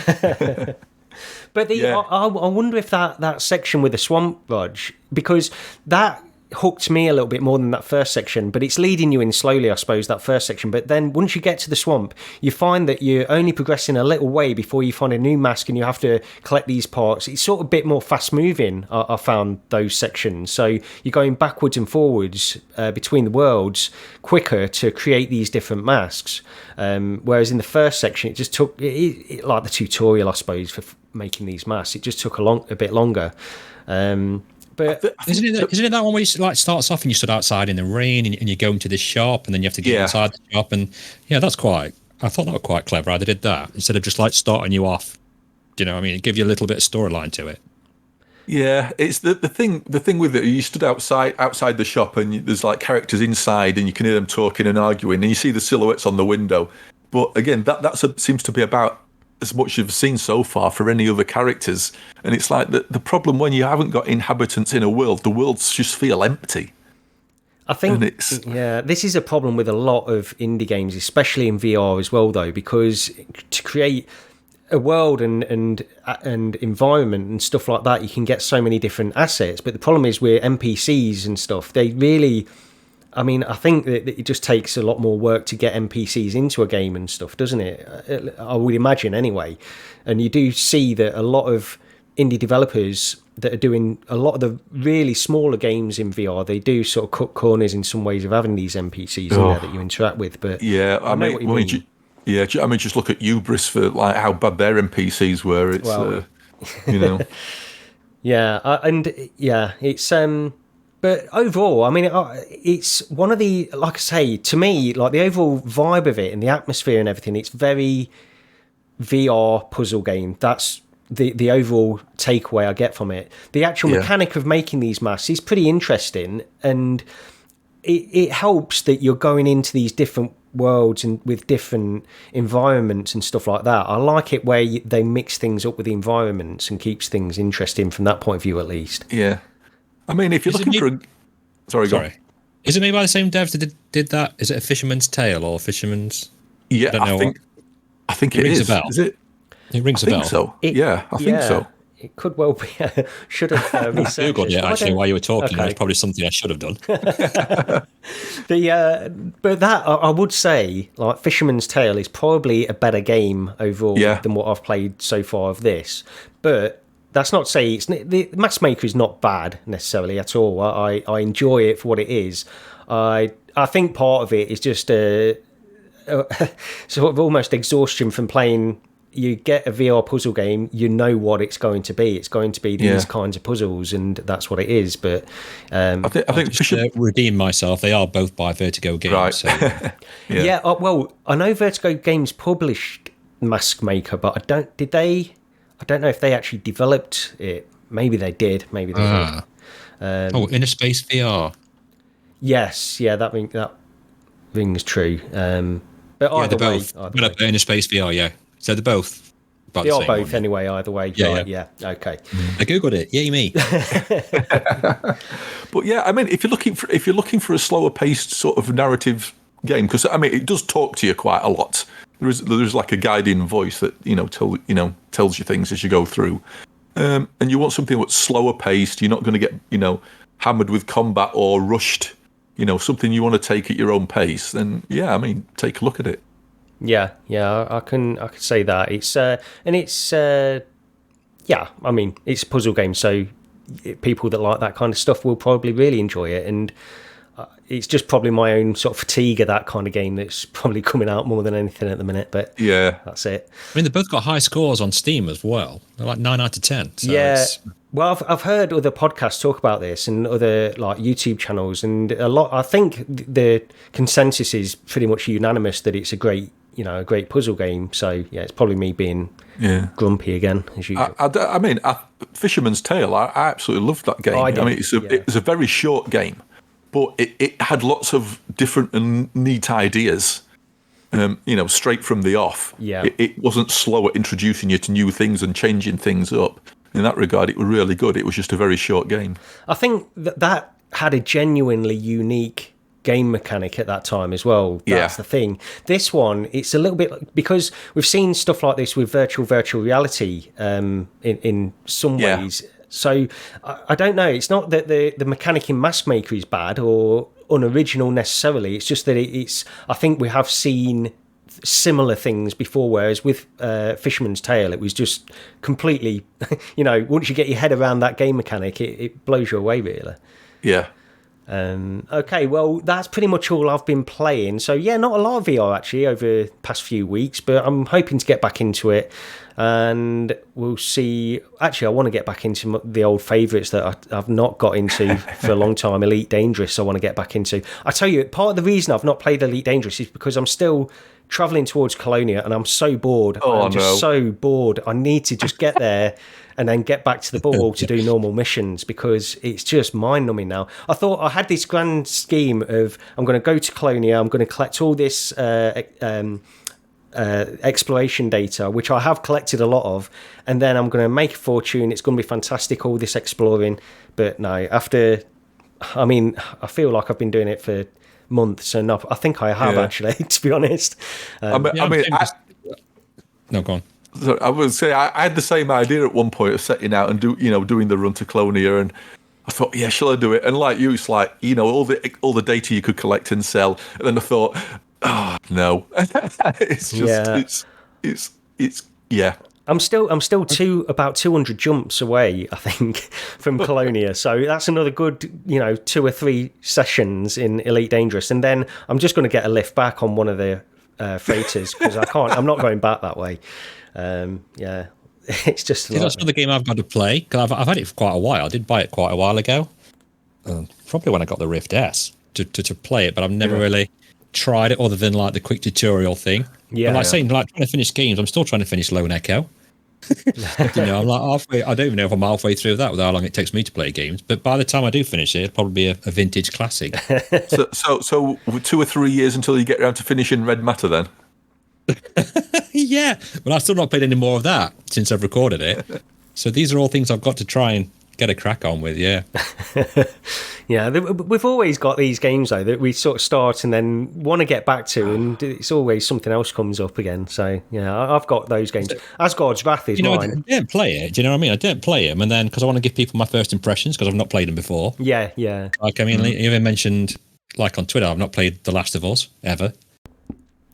But I wonder if that section with the swamp, Rog, because that hooked me a little bit more than that first section, but it's leading you in slowly, I suppose, that first section. But then once you get to the swamp, you find that you're only progressing a little way before you find a new mask and you have to collect these parts. It's sort of a bit more fast moving, I found, those sections. So you're going backwards and forwards between the worlds quicker to create these different masks. Whereas in the first section, it just took, like the tutorial, I suppose, for making these masks, it just took a bit longer. But isn't it that one where you like starts off and you stood outside in the rain and you go into this shop and then you have to get inside the shop, and that's I thought that was quite clever how they did that, instead of just like starting you off, give you a little bit of storyline to it. Yeah, it's the thing with it. You stood outside the shop and there's like characters inside and you can hear them talking and arguing and you see the silhouettes on the window. But again, that seems to be about as much you've seen so far for any other characters, and it's like the problem when you haven't got inhabitants in a world, the worlds just feel empty. I think this is a problem with a lot of indie games, especially in VR as well, though, because to create a world and environment and stuff like that, you can get so many different assets, but the problem is with NPCs and stuff, they really, I think that it just takes a lot more work to get NPCs into a game and stuff, doesn't it? I would imagine anyway. And you do see that a lot of indie developers that are doing a lot of the really smaller games in VR, they do sort of cut corners in some ways of having these NPCs in there that you interact with. But I know what you mean. Just look at Hubris for like how bad their NPCs were. It's it's but overall, it's one of the, like I say, to me, like the overall vibe of it and the atmosphere and everything, it's very VR puzzle game. That's the overall takeaway I get from it. The actual mechanic of making these masks is pretty interesting, and it helps that you're going into these different worlds and with different environments and stuff like that. I like it where they mix things up with the environments and keeps things interesting from that point of view, at least. Yeah. I mean, if you're looking for a... Sorry, go on. Is it made by the same devs that did that? Is it a Fisherman's Tale or Fisherman's... Yeah, I think it rings is. a bell. Is it? It rings a I bell. think so. I think so. It could well be. Should have researched Googled it actually while you were talking. Okay. It's probably something I should have done. But that I would say, like Fisherman's Tale is probably a better game overall than what I've played so far of this. But that's not to say the Maskmaker is not bad necessarily at all. I enjoy it for what it is. I think part of it is just sort of almost exhaustion from playing. You get a VR puzzle game, you know what it's going to be. It's going to be these kinds of puzzles, and that's what it is. But I think to redeem myself, they are both by Vertigo Games. Right. So. Well, I know Vertigo Games published Maskmaker, but I don't know if they actually developed it. Maybe they did. Maybe they did. Inner Space VR. Yes, that rings true. But either they're way, both. Inner Space VR, yeah. So they're both. They are both anyway. Either way, yeah. Okay. I googled it. Yay me! But yeah, I mean, if you're looking for a slower paced sort of narrative game, because I mean, it does talk to you quite a lot. There's like a guiding voice that tells you things as you go through, and you want something that's slower paced. You're not going to get hammered with combat or rushed. Something you want to take at your own pace. Then I mean, take a look at it. Yeah, I can say that it's I mean, it's a puzzle game, so people that like that kind of stuff will probably really enjoy it, and it's just probably my own sort of fatigue of that kind of game that's probably coming out more than anything at the minute. But that's it. I mean, they've both got high scores on Steam as well. They're like 9 out of 10. So Well, I've heard other podcasts talk about this and other like YouTube channels, and a lot. I think the consensus is pretty much unanimous that it's a great puzzle game. So it's probably me being grumpy again as usual. I mean, Fisherman's Tale. I absolutely loved that game. I mean, it's a very short game, but it had lots of different and neat ideas. Straight from the off. Yeah, it wasn't slow at introducing you to new things and changing things up. In that regard, it was really good. It was just a very short game. I think that had a genuinely unique game mechanic at that time as well. That's the thing. This one, it's a little bit, because we've seen stuff like this with virtual reality in some ways. So I don't know. It's not that the mechanic in Maskmaker is bad or unoriginal necessarily. It's just that I think we have seen similar things before, whereas with Fisherman's Tale it was just completely once you get your head around that game mechanic, it blows you away really. Okay, well, that's pretty much all I've been playing. So not a lot of VR actually over the past few weeks, but I'm hoping to get back into it, and we'll see. Actually, I want to get back into the old favourites that I've not got into for a long time. Elite Dangerous I want to get back into. I tell you, part of the reason I've not played Elite Dangerous is because I'm still travelling towards Colonia and I'm so bored. So bored. I need to just get there and then get back to the ball to do normal missions, because it's just mind-numbing now. I thought I had this grand scheme of I'm going to go to Colonia, I'm going to collect all this exploration data, which I have collected a lot of, and then I'm going to make a fortune. It's going to be fantastic, all this exploring. But no, I feel like I've been doing it for months, and I think I have actually, to be honest. No, go on. So I would say I had the same idea at one point of setting out and doing the run to Colonia, and I thought, shall I do it? And like you, it's like all the data you could collect and sell, and then I thought, oh no, it's just it's I'm still about 200 jumps away, I think, from Colonia. So that's another good, 2 or 3 sessions in Elite Dangerous, and then I'm just going to get a lift back on one of the freighters, because I'm not going back that way. It's just that's another game I've got to play, because I've had it for quite a while. I did buy it quite a while ago, probably when I got the Rift S to play it, but I've never really tried it other than like the quick tutorial thing. Saying, like, trying to finish games, I'm still trying to finish Lone Echo. I'm like halfway. I don't even know if I'm halfway through that with how long it takes me to play games, but by the time I do finish it, it'll probably be a vintage classic. so 2 or 3 years until you get around to finishing Red Matter then? Yeah, but I've still not played any more of that since I've recorded it. So these are all things I've got to try and get a crack on with. Yeah. Yeah, we've always got these games though that we sort of start and then want to get back to, and it's always something else comes up again. So yeah, I've got those games. Asgard's Wrath is mine. I don't play it. Do you know what I mean? I don't play them, and then because I want to give people my first impressions because I've not played them before. Yeah, yeah. Like I mean, you even mentioned like on Twitter, I've not played The Last of Us ever.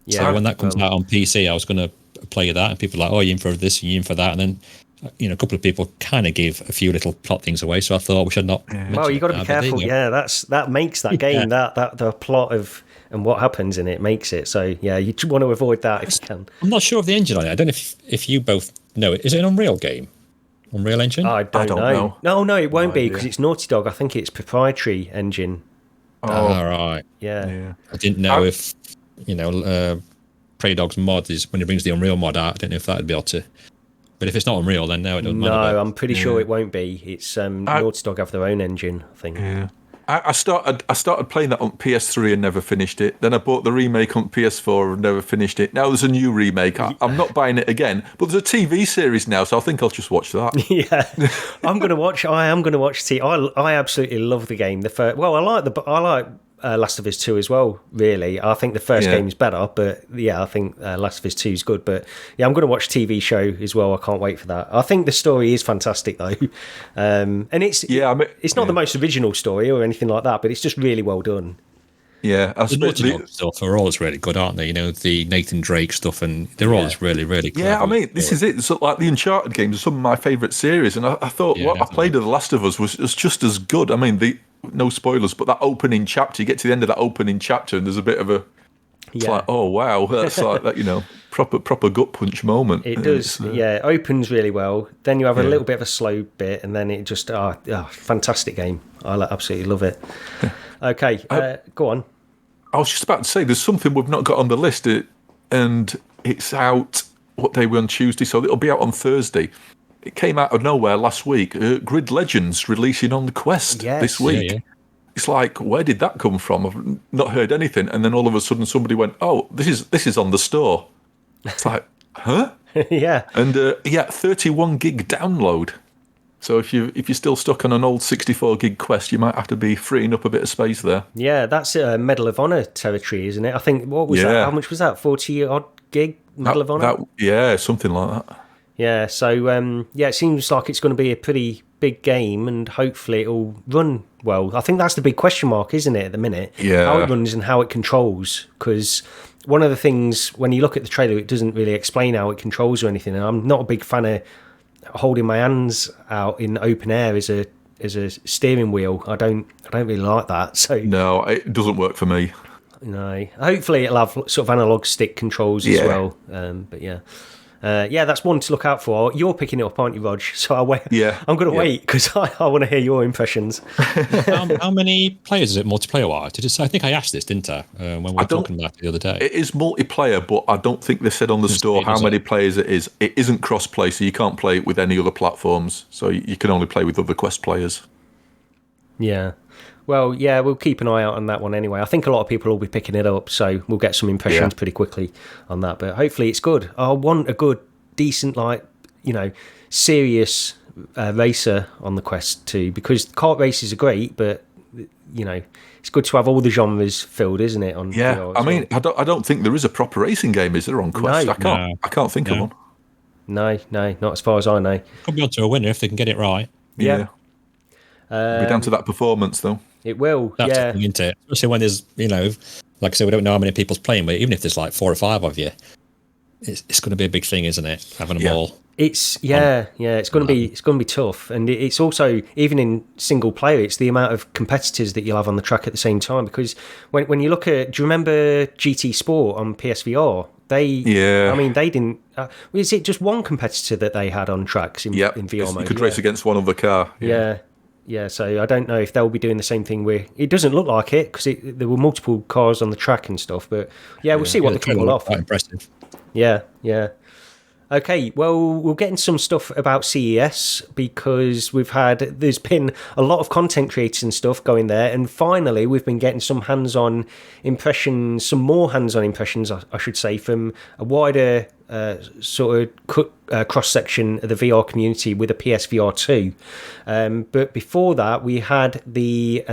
Yeah. So when that comes out on PC, I was going to play that, and people are like, "Oh, you're in for this, you're in for that," and then. A couple of people kind of gave a few little plot things away, so I thought we should not. Well, you got to be careful. Yeah, that makes that game that the plot of and what happens in it makes it. So yeah, you want to avoid that if you can. I'm not sure of the engine on it. I don't know if you both know it. Is it an Unreal game? Unreal Engine? I don't know. No, it won't be because it's Naughty Dog. I think it's proprietary engine. Oh, right. Yeah. I didn't know if Prey Dog's mod is when it brings the Unreal mod out. I don't know if that'd be able to. But if it's not Unreal, then no, it doesn't matter. No, I'm pretty sure it won't be. It's Naughty Dog have their own engine, I think. Yeah. I started playing that on PS3 and never finished it. Then I bought the remake on PS4 and never finished it. Now there's a new remake. I'm not buying it again, but there's a TV series now, so I think I'll just watch that. Yeah, I am going to watch. I absolutely love the game. I like Last of Us 2 as well, really. I think the first game is better, but yeah, I think Last of Us 2 is good. But yeah, I'm going to watch TV show as well. I can't wait for that. I think the story is fantastic though. And it's not the most original story or anything like that, but it's just really well done. Yeah, the Naughty Dog stuff are always really good, aren't they? The Nathan Drake stuff, and they're always really, really clever. Yeah, I mean, this is it. It's like the Uncharted games are some of my favourite series, and I thought what I played of The Last of Us was just as good. I mean, no spoilers, but that opening chapter, you get to the end of that opening chapter, and there's a bit of a. It's like, oh wow, that's like that, proper gut punch moment. It does, it opens really well. Then you have a little bit of a slow bit, and then it just fantastic game. I absolutely love it. Okay, go on. I was just about to say, there's something we've not got on the list, and it's out. What day? We're on Tuesday, so it'll be out on Thursday. It came out of nowhere last week. Grid Legends releasing on the Quest this week. Yeah. It's like, where did that come from? I've not heard anything, and then all of a sudden somebody went, "Oh, this is on the store." It's like, huh? Yeah. And 31 gig download. So if you're still stuck on an old 64 gig Quest, you might have to be freeing up a bit of space there. Yeah, that's Medal of Honor territory, isn't it? I think what was that? How much was that? 40 odd gig Medal of Honor? Something like that. Yeah, so it seems like it's going to be a pretty big game, and hopefully it'll run well. I think that's the big question mark, isn't it, at the minute? Yeah. How it runs and how it controls, because one of the things, when you look at the trailer, it doesn't really explain how it controls or anything, and I'm not a big fan of holding my hands out in open air as a steering wheel. I don't really like that. So no, it doesn't work for me. No, hopefully it'll have sort of analog stick controls as well. But yeah. That's one to look out for. You're picking it up, aren't you, Rog? So I'm going to wait because I want to hear your impressions. How many players is it multiplayer-wise? I think I asked this, didn't I, when we were talking about it the other day? It is multiplayer, but I don't think they said on the store how many players it is. It isn't cross-play, so you can't play it with any other platforms. So you can only play with other Quest players. Yeah. Well, yeah, we'll keep an eye out on that one anyway. I think a lot of people will be picking it up, so we'll get some impressions pretty quickly on that. But hopefully it's good. I want a good, decent, serious racer on the Quest 2, because kart races are great, but, it's good to have all the genres filled, isn't it? I mean, I don't think there is a proper racing game, is there, on Quest? No, I can't think of one. No, not as far as I know. Could be on to a winner if they can get it right. Yeah. It'll be down to that performance, though. It will, That's the thing, isn't it? Especially when there's, like I said, we don't know how many people's playing, but even if there's like 4 or 5 of you, it's going to be a big thing, isn't it? Having them all. It's it's going to be tough, and it's also, even in single player, it's the amount of competitors that you'll have on the track at the same time. Because when you look at, do you remember GT Sport on PSVR? They didn't. Is it just one competitor that they had on tracks in VR mode? You could race against one other car. Yeah, so I don't know if they'll be doing the same thing. It doesn't look like it, because there were multiple cars on the track and stuff. But we'll see what they can pull off. Quite impressive. Yeah. Okay, well, we'll get into some stuff about CES, because there's been a lot of content creators and stuff going there, and finally we've been getting some more hands-on impressions, I should say, from a wider sort of cross section of the VR community with a PSVR2. But before that, we had the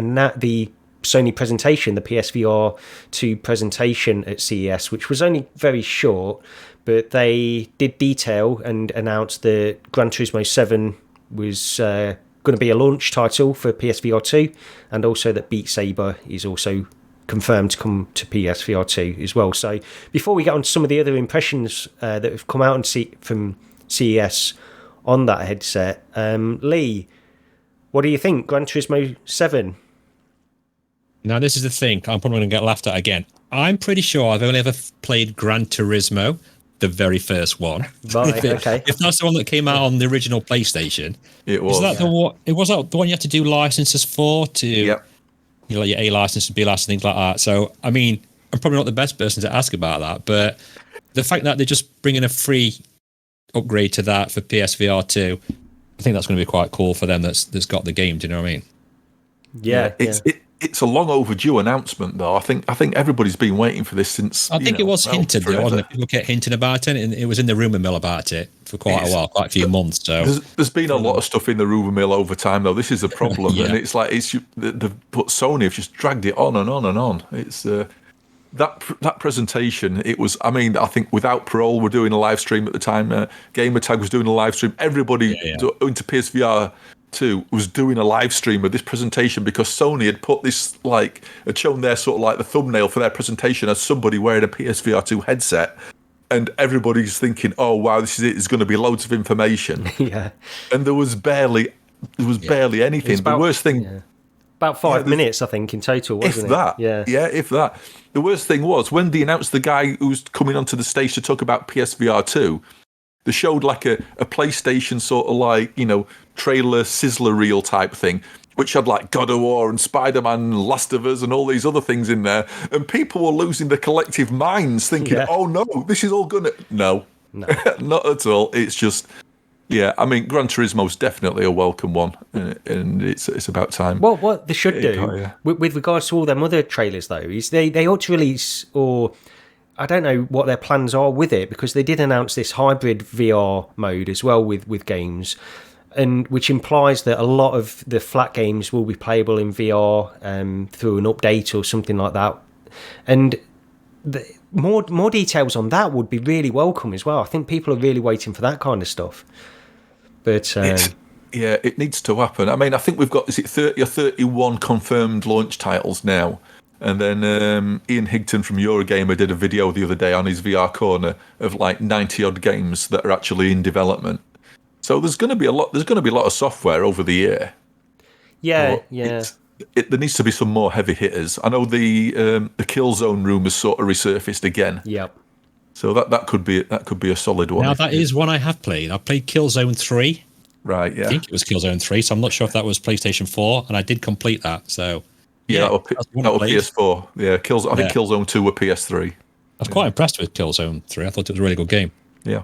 Sony presentation, the PSVR2 presentation at CES, which was only very short, but they did detail and announced that Gran Turismo 7 was going to be a launch title for PSVR2, and also that Beat Saber is also confirmed to come to PSVR2 as well. So before we get on to some of the other impressions that have come out from CES on that headset, Lee, what do you think? Gran Turismo 7? Now, this is the thing. I'm probably going to get laughed at again. I'm pretty sure I've only ever played Gran Turismo, the very first one. Right, okay. If that's the one that came out on the original PlayStation. It was. Is that the one? It was that the one you had to do licenses for to, Yep. your A license, B license, things like that. So, I mean, I'm probably not the best person to ask about that, but the fact that they're just bringing a free upgrade to that for PSVR 2, I think that's going to be quite cool for them. That's got the game. Do you know what I mean? Yeah. It's a long overdue announcement, though. I think everybody's been waiting for this since. I think it was hinted, though, wasn't it? People kept hinting about it, and it was in the rumour mill about it for quite a while, quite a few months. So there's been a lot of stuff in the rumour mill over time, though. This is a problem, and it's like but Sony have just dragged it on and on and on. It's that presentation. It was. I mean, I think Without Parole were doing a live stream at the time. Gamertag was doing a live stream. Everybody into PSVR 2 was doing a live stream of this presentation because Sony had put this, like, had shown their sort of like the thumbnail for their presentation as somebody wearing a PSVR 2 headset, and everybody's thinking, oh wow, this is it, there's going to be loads of information. Yeah. And there was barely anything. The worst thing, about 5 minutes, I think, in total, wasn't it? If that. The worst thing was when they announced the guy who's coming onto the stage to talk about PSVR 2, they showed like a PlayStation sort of like, trailer sizzler reel type thing, which had like God of War and Spider-Man and Last of Us and all these other things in there. And people were losing their collective minds thinking, oh no, this is all gonna... No. Not at all. It's just... Yeah, I mean, Gran Turismo's definitely a welcome one, and it's about time. Well, what they should do, with regards to all them other trailers, though, is they ought to release, or I don't know what their plans are with it, because they did announce this hybrid VR mode as well with games, and which implies that a lot of the flat games will be playable in VR through an update or something like that. And more details on that would be really welcome as well. I think people are really waiting for that kind of stuff. But it needs to happen. I mean, I think we've got, is it 30 or 31 confirmed launch titles now? And then Ian Higton from Eurogamer did a video the other day on his VR Corner of like 90 odd games that are actually in development. So there's going to be a lot. There's going to be a lot of software over the year. Yeah. There needs to be some more heavy hitters. I know the Killzone rumours sort of resurfaced again. Yep. So that could be a solid one. Now that is one I have played. I played Killzone 3. Right. Yeah. I think it was Killzone 3. So I'm not sure if that was PlayStation 4, and I did complete that. So that was PS4. Yeah. I think Killzone 2 were PS3. I was quite impressed with Killzone 3. I thought it was a really good game. Yeah.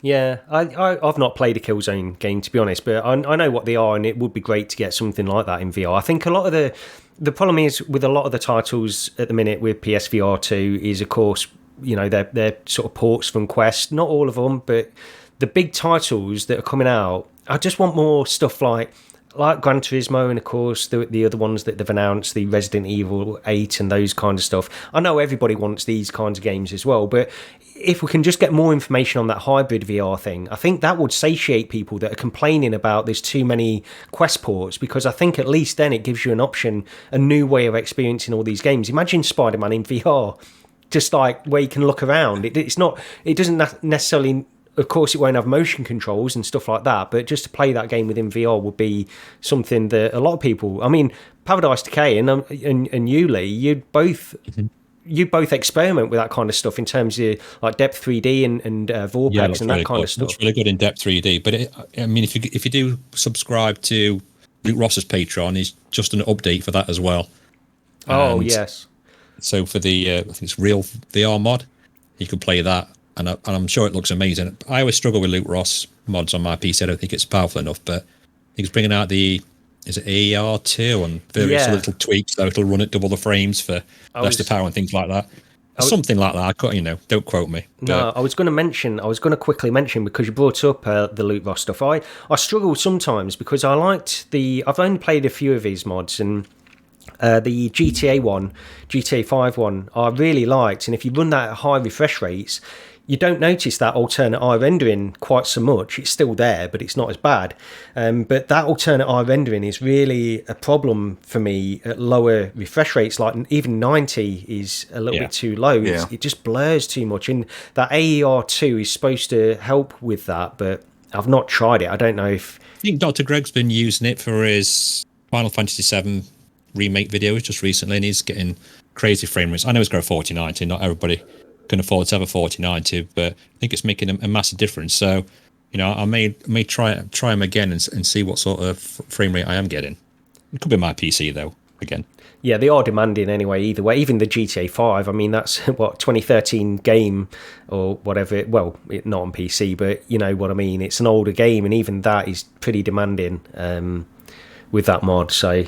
Yeah, I've not played a Killzone game, to be honest, but I know what they are, and it would be great to get something like that in VR. I think a lot of the problem is with a lot of the titles at the minute with PSVR 2 is, of course, they're sort of ports from Quest. Not all of them, but the big titles that are coming out, I just want more stuff like Gran Turismo, and of course the other ones that they've announced, the Resident Evil 8 and those kind of stuff. I know everybody wants these kinds of games as well, but if we can just get more information on that hybrid VR thing, I think that would satiate people that are complaining about there's too many Quest ports, because I think at least then it gives you an option, a new way of experiencing all these games. Imagine Spider-Man in VR, just like where you can look around. It doesn't necessarily, of course, it won't have motion controls and stuff like that, but just to play that game within VR would be something that a lot of people... I mean, Paradise Decay and you, Lee, you'd both... Mm-hmm. You both experiment with that kind of stuff in terms of like depth 3D and Vortex and that kind of stuff. It's really good in depth 3D. But if you do subscribe to Luke Ross's Patreon, he's just an update for that as well. Oh, yes. So for the I think it's Real VR mod, you can play that, and I'm sure it looks amazing. I always struggle with Luke Ross mods on my PC. I don't think it's powerful enough, but he's bringing out is it AR2 and various little tweaks, so it'll run at double the frames for less the power and things like that. Something like that. Don't quote me. No, I was going to quickly mention, because you brought up the loot box stuff. I struggle sometimes because I've only played a few of these mods, and the GTA 5 one, I really liked. And if you run that at high refresh rates, you don't notice that alternate eye rendering quite so much. It's still there, but it's not as bad. But that alternate eye rendering is really a problem for me at lower refresh rates. Like even 90 is a little bit too low. Yeah. It just blurs too much. And that AER2 is supposed to help with that, but I've not tried it. I don't know if... I think Dr. Greg's been using it for his Final Fantasy VII remake videos just recently, and he's getting crazy frame rates. I know it's got a 4090, not everybody can afford to have a 4090, but I think it's making a massive difference. So, I may try them again and see what sort of frame rate I am getting. It could be my PC though, again. Yeah, they are demanding anyway, either way. Even the GTA 5, I mean, that's, 2013 game or whatever. Well, not on PC, but you know what I mean. It's an older game, and even that is pretty demanding with that mod. So,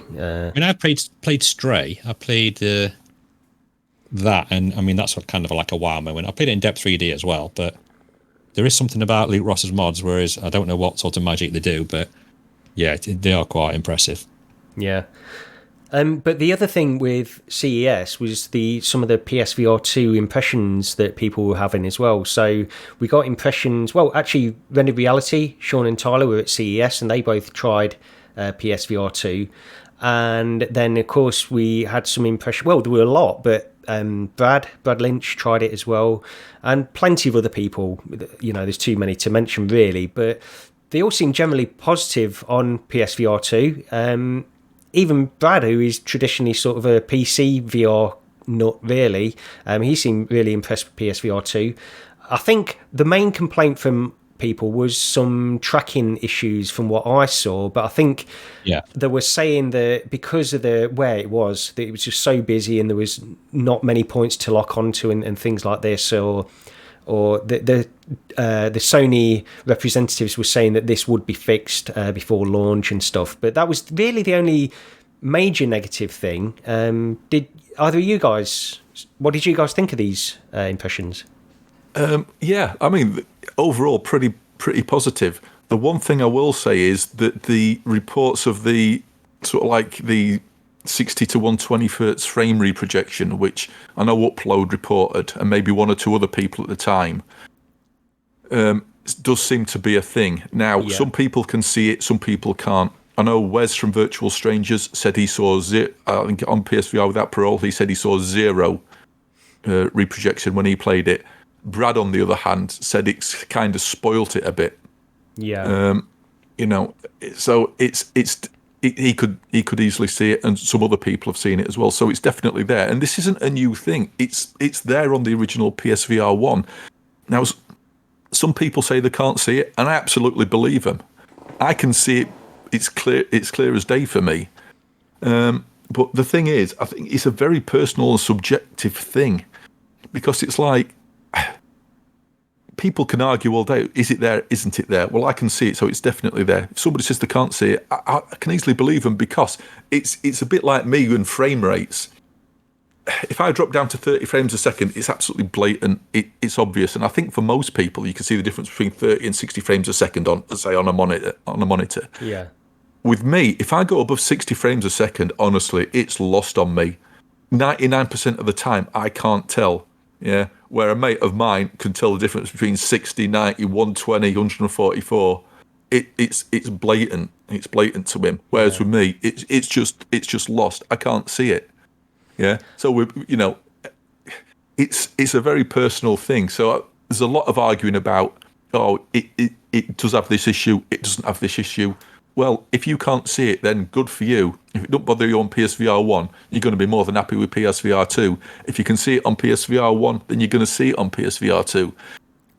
I played Stray. I played that, and I mean, that's kind of like a wow moment. I played it in Depth 3D as well, but there is something about Luke Ross's mods, whereas I don't know what sort of magic they do, but yeah, they are quite impressive. Yeah. But the other thing with CES was some of the PSVR2 impressions that people were having as well. So we got impressions. Well, actually, Rendered Reality, Sean and Tyler were at CES, and they both tried PSVR2. And then, of course, we had some impressions. Well, there were a lot, but Brad Lynch tried it as well, and plenty of other people. There's too many to mention, really. But they all seem generally positive on PSVR2. Even Brad, who is traditionally sort of a PC VR nut, really, he seemed really impressed with PSVR2. I think the main complaint from people was some tracking issues from what I saw, but I think they were saying that because of where it was, that it was just so busy and there was not many points to lock onto and things like this, or the Sony representatives were saying that this would be fixed before launch and stuff. But that was really the only major negative thing. Did either of you guys? What did you guys think of these impressions? Yeah, I mean, overall, pretty positive. The one thing I will say is that the reports of the sort of like the 60 to 120 hertz frame reprojection, which I know Upload reported, and maybe one or two other people at the time, does seem to be a thing. Now, some people can see it, some people can't. I know Wes from Virtual Strangers said he saw I think on PSVR without parole, he said he saw zero reprojection when he played it. Brad, on the other hand, said it's kind of spoilt it a bit. Yeah. So he could easily see it, and some other people have seen it as well. So it's definitely there, and this isn't a new thing. It's there on the original PSVR 1. Now, some people say they can't see it, and I absolutely believe them. I can see it. It's clear as day for me. But the thing is, I think it's a very personal and subjective thing, because it's like, people can argue all day, is it there, isn't it there? Well, I can see it, so it's definitely there. If somebody says they can't see it, I can easily believe them, because it's a bit like me and frame rates. If I drop down to 30 frames a second, it's absolutely blatant. It's obvious, and I think for most people, you can see the difference between 30 and 60 frames a second on a monitor. Yeah. With me, if I go above 60 frames a second, honestly, it's lost on me. 99% of the time, I can't tell. Yeah, where a mate of mine can tell the difference between 60, 90, 120, 144. It's blatant. It's blatant to him. Whereas with me, it's just lost. I can't see it. Yeah. So it's a very personal thing. So there's a lot of arguing about, it does have this issue, it doesn't have this issue. Well, if you can't see it, then good for you. If it don't bother you on PSVR 1, you're going to be more than happy with PSVR 2. If you can see it on PSVR 1, then you're going to see it on PSVR 2.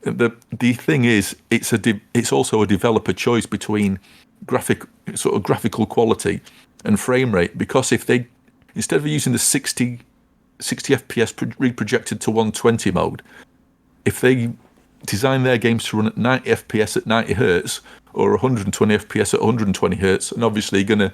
The thing is, it's also a developer choice between graphical quality and frame rate, because if they, instead of using the 60 FPS reprojected to 120 mode, if they design their games to run at 90 FPS at 90 hertz or 120 FPS at 120 hertz, and obviously you're going to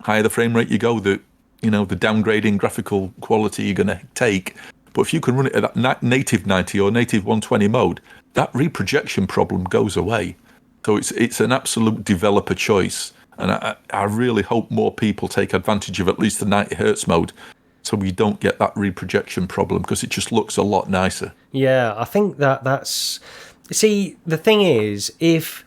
higher the frame rate you go, the downgrading graphical quality you're going to take, But if you can run it at that native 90 or native 120 mode, that reprojection problem goes away. So it's an absolute developer choice. And I really hope more people take advantage of at least the 90 hertz mode, so we don't get that reprojection problem, because it just looks a lot nicer. Yeah, I think that's... See, the thing is, if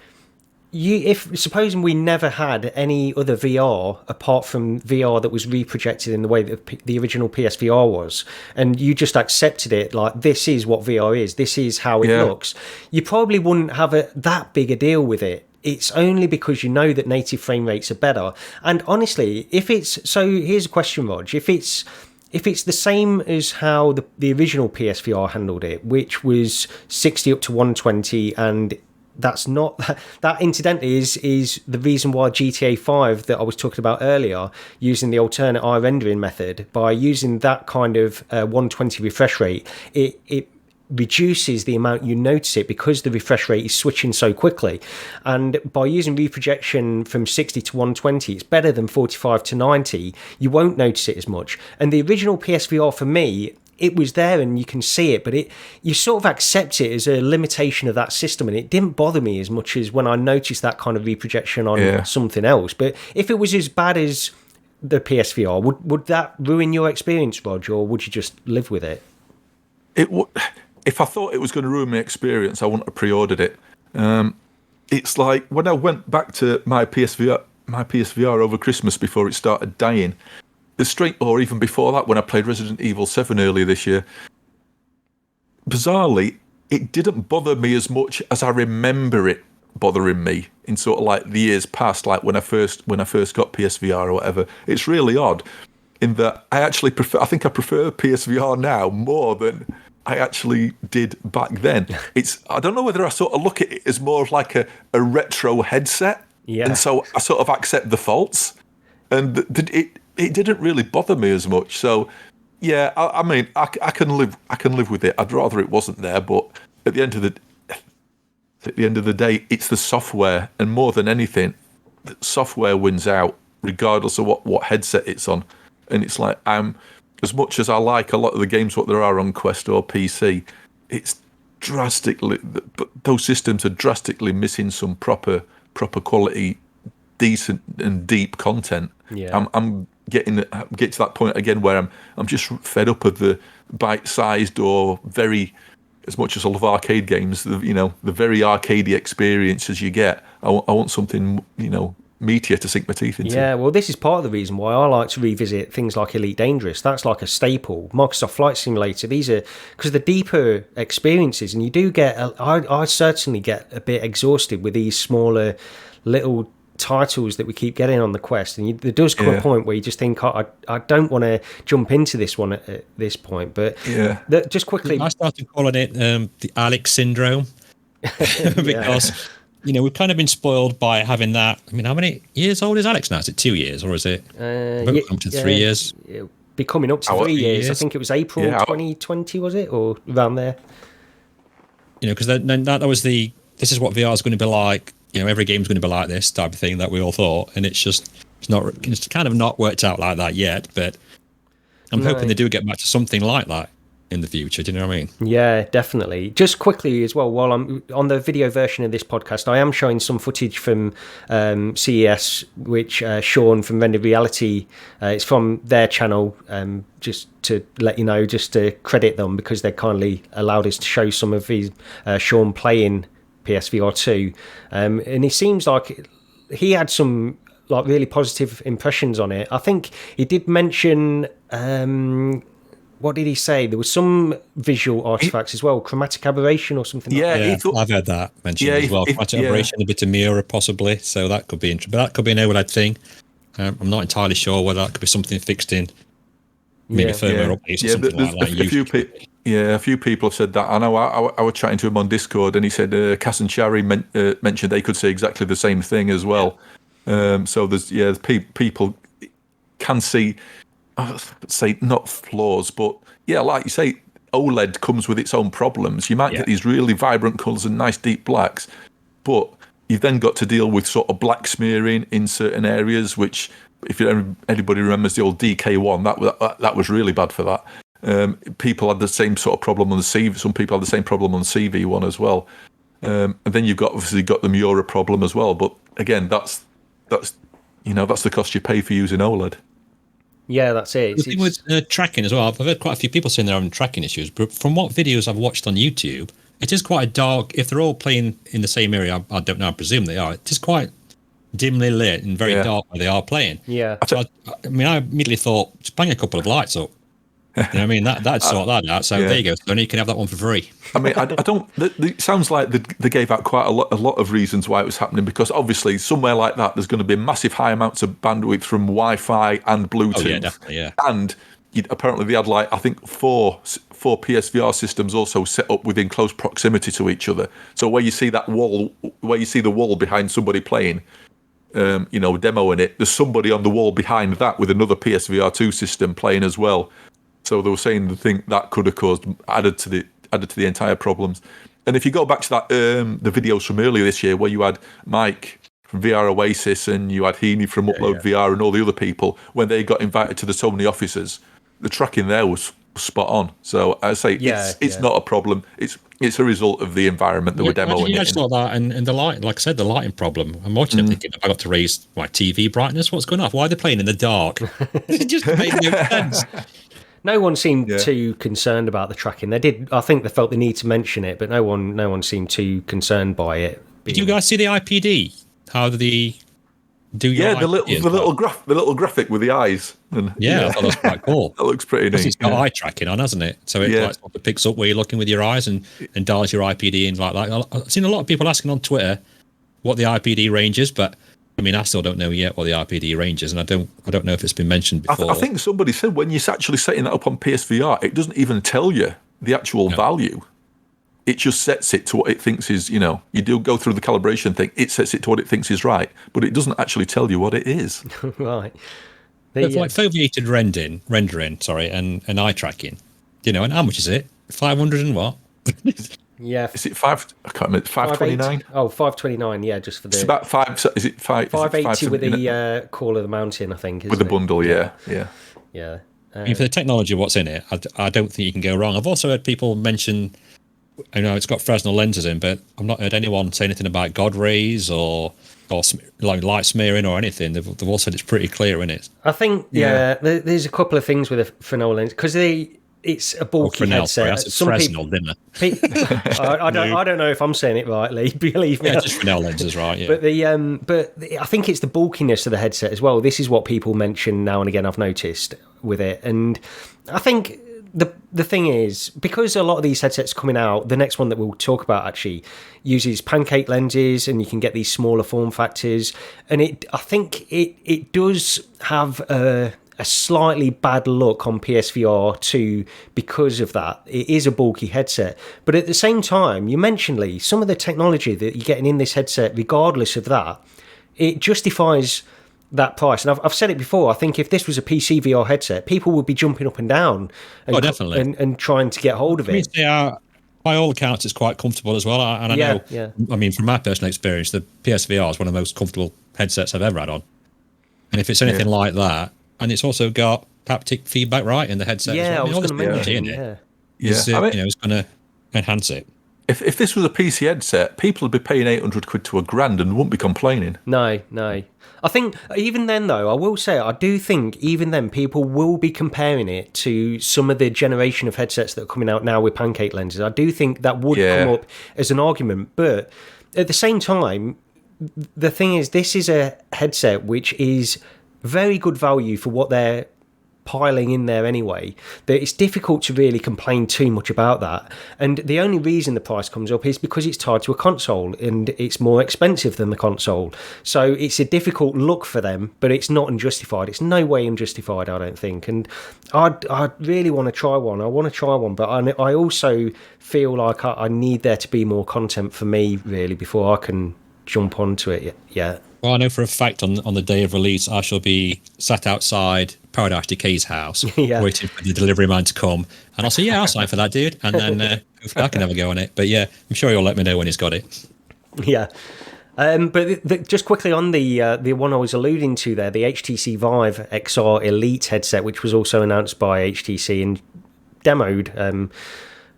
supposing we never had any other VR apart from VR that was reprojected in the way that the original PSVR was, and you just accepted it like, this is what VR is, this is how it looks, you probably wouldn't have that big a deal with it. It's only because you know that native frame rates are better. And honestly, so here's a question, Rog. If it's the same as how the original PSVR handled it, which was 60 up to 120, and that's not that incidentally is the reason why GTA 5 that I was talking about earlier, using the alternate eye rendering method, by using that kind of 120 refresh rate, it reduces the amount you notice it, because the refresh rate is switching so quickly. And by using reprojection from 60 to 120, it's better than 45 to 90. You won't notice it as much. And the original PSVR, for me, it was there and you can see it, but you sort of accept it as a limitation of that system, and it didn't bother me as much as when I noticed that kind of reprojection on something else. But if it was as bad as the PSVR, would that ruin your experience, Rog, or would you just live with it? It would. If I thought it was going to ruin my experience, I wouldn't have pre-ordered it. It's like when I went back to my PSVR over Christmas before it started dying, or even before that when I played Resident Evil 7 earlier this year, bizarrely, it didn't bother me as much as I remember it bothering me in sort of like the years past, like when I first got PSVR or whatever. It's really odd in that I think I prefer PSVR now more than I actually did back then. I don't know whether I sort of look at it as more of like a retro headset, and so I sort of accept the faults, and it didn't really bother me as much. So yeah, I mean, I can live with it. I'd rather it wasn't there, but at the end of the day, it's the software, and more than anything, the software wins out regardless of what headset it's on. And it's like, as much as I like a lot of the games what there are on Quest or PC, it's drastically, but those systems are drastically missing some proper quality, decent and deep content. Yeah. I'm getting to that point again where I'm just fed up of the bite-sized or very, as much as I love arcade games, the very arcadey experiences you get. I want something, meatier to sink my teeth into. Yeah, well, this is part of the reason why I like to revisit things like Elite Dangerous. That's like a staple. Microsoft Flight Simulator. These are, because the deeper experiences, and you do get, I certainly get a bit exhausted with these smaller little titles that we keep getting on the Quest, and there does come a point where you just think, I don't want to jump into this one at this point. But just quickly, I started calling it the Alex syndrome because we've kind of been spoiled by having that. I mean, how many years old is Alex now? Is it 2 years, or is it up to 3 years? It'll be coming up to 3 years. I think it was April 2020, was it, or around there? Because that was this is what VR is going to be like. Every game's going to be like this type of thing that we all thought, and it's kind of not worked out like that yet. But I'm hoping they do get back to something like that in the future. Do you know what I mean? Yeah, definitely. Just quickly as well, while I'm on the video version of this podcast, I am showing some footage from CES, which Sean from Render Reality, it's from their channel, just to let you know, just to credit them, because they kindly allowed us to show some of his Sean playing PSVR2, and it seems like he had some like really positive impressions on it. I think he did mention what did he say? There was some visual artifacts as well, chromatic aberration or something. I've heard that mentioned as well. Chromatic aberration, a bit of mirror possibly, so that could be interesting. But that could be an OLED thing. I'm not entirely sure whether that could be something fixed in maybe firmware updates or something like that. A few people have said that. I know I was chatting to him on Discord, and he said Cass and Shari mentioned they could say exactly the same thing as well. So there's people can see, say not flaws, but like you say, OLED comes with its own problems. You might get these really vibrant colours and nice deep blacks, but you've then got to deal with sort of black smearing in certain areas, which if anybody remembers the old DK1, that was really bad for that. People had the same sort of problem on the CV. Some people had the same problem on the CV1 as well. And then you've obviously got the Miura problem as well. But again, that's the cost you pay for using OLED. Yeah, that's it. The thing with tracking as well, I've heard quite a few people saying they're having tracking issues, but from what videos I've watched on YouTube, it is quite a dark. If they're all playing in the same area, I don't know, I presume they are. It is quite dimly lit and very dark where they are playing. Yeah. So I immediately thought, just bang a couple of lights up. You know what I mean? That'd sort that out. So there you go. So you can have that one for free. I mean, I don't. It sounds like they gave out quite a lot of reasons why it was happening, because obviously somewhere like that, there's going to be massive high amounts of bandwidth from Wi-Fi and Bluetooth. Oh, yeah, definitely, yeah. And apparently they had I think four PSVR systems also set up within close proximity to each other. So where you see the wall behind somebody playing, demoing it, there's somebody on the wall behind that with another PSVR2 system playing as well. So they were saying the thing that could have added to the entire problems. And if you go back to that the videos from earlier this year where you had Mike from VR Oasis and you had Heaney from Upload VR and all the other people, when they got invited to the Sony offices, the tracking there was spot on. So I say it's not a problem. It's a result of the environment that we're demoing. I just thought that, and the light, like I said, the lighting problem. I'm watching it thinking, I got to raise my TV brightness. What's going on? Why are they playing in the dark? It just made no sense. No one seemed too concerned about the tracking. They did. I think they felt the need to mention it, but no one seemed too concerned by it. Did you guys see the IPD? How do the the little graphic with the eyes. And, I thought that was quite cool. That looks pretty neat. It's got eye tracking on, hasn't it? So it sort of picks up where you're looking with your eyes and dials your IPD in like that. I've seen a lot of people asking on Twitter what the IPD range is, but I mean, I still don't know yet what the IPD range is, and I don't know if it's been mentioned before. I think somebody said when you're actually setting that up on PSVR, it doesn't even tell you the actual value. It just sets it to what it thinks is, you do go through the calibration thing, it sets it to what it thinks is right, but it doesn't actually tell you what it is. Right. It's like foveated rendering, and eye tracking. And how much is it? 500 and what? Yeah. Is it I can't remember. 529? Oh, 529. Yeah, just for the. It's about five. So is it 580 with the Call of the Mountain, I think. With the bundle, yeah. I mean, for the technology, what's in it, I don't think you can go wrong. I've also heard people mention, it's got Fresnel lenses in, but I've not heard anyone say anything about God rays or like light smearing or anything. They've all said it's pretty clear in it. I think, there's a couple of things with a Fresnel lens because it's a bulky headset. Fresnel, didn't it? I don't know if I'm saying it rightly. Believe me. Yeah, just Fresnel lenses, right? Yeah. But I think it's the bulkiness of the headset as well. This is what people mention now and again. I've noticed with it, and I think the thing is, because a lot of these headsets coming out, the next one that we'll talk about actually uses pancake lenses, and you can get these smaller form factors, and I think it does have a slightly bad look on PSVR2 because of that. It is a bulky headset, but at the same time, you mentioned, Lee, some of the technology that you're getting in this headset, regardless of that, it justifies that price. And I've said it before, I think if this was a PC VR headset, people would be jumping up and down and trying to get hold of it. They are, by all accounts, it's quite comfortable as well. And I know, I mean, from my personal experience, the PSVR is one of the most comfortable headsets I've ever had on. And if it's anything like that, and it's also got haptic feedback right in the headset. Yeah, as well. I was going to mention it. It's going to enhance it. If this was a PC headset, people would be paying 800 quid to £1,000 and wouldn't be complaining. No. I think even then, though, I will say, I do think even then people will be comparing it to some of the generation of headsets that are coming out now with pancake lenses. I do think that would come up as an argument. But at the same time, the thing is, this is a headset which is very good value for what they're piling in there anyway, that it's difficult to really complain too much about that. And the only reason the price comes up is because it's tied to a console and it's more expensive than the console. So it's a difficult look for them, but it's not unjustified. It's no way unjustified, I don't think. And I really want to try one. I want to try one, but I also feel like I need there to be more content for me, really, before I can jump onto it yet. Well, I know for a fact on the day of release, I shall be sat outside Paradise Decay's house, waiting for the delivery man to come. And I'll say, I'll sign for that, dude. And then hopefully I can have a go on it. But yeah, I'm sure he'll let me know when he's got it. Yeah. But just quickly on the one I was alluding to there, the HTC Vive XR Elite headset, which was also announced by HTC and demoed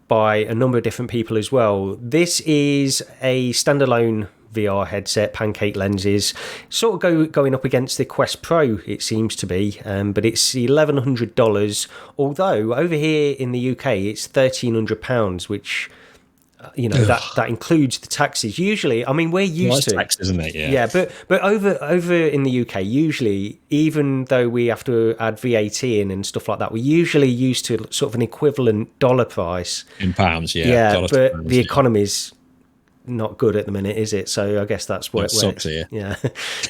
by a number of different people as well. This is a standalone VR headset, pancake lenses, sort of going up against the Quest Pro, it seems to be, but it's $1,100, although over here in the UK it's £1,300, which that includes the taxes. Usually, I mean, we're used to taxes, isn't it? Yeah, but over in the UK, usually, even though we have to add VAT in and stuff like that, we're usually used to sort of an equivalent dollar price in pounds. Yeah, dollars but pounds, the economy's not good at the minute, is it? So I guess that's where sucks here. Yeah.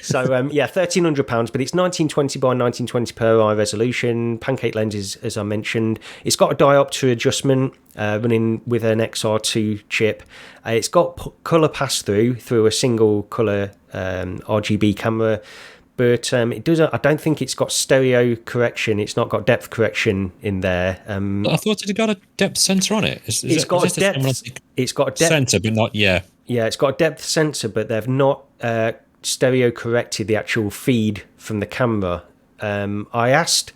So £1,300, but it's 1920 by 1920 per eye resolution. Pancake lenses, as I mentioned. It's got a diopter adjustment running with an XR2 chip. It's got color pass through a single color RGB camera. But it doesn't. I don't think it's got stereo correction. It's not got depth correction in there. I thought it had got a depth sensor on it. It's got a depth sensor, but not Yeah, it's got a depth sensor, but they've not stereo corrected the actual feed from the camera. I asked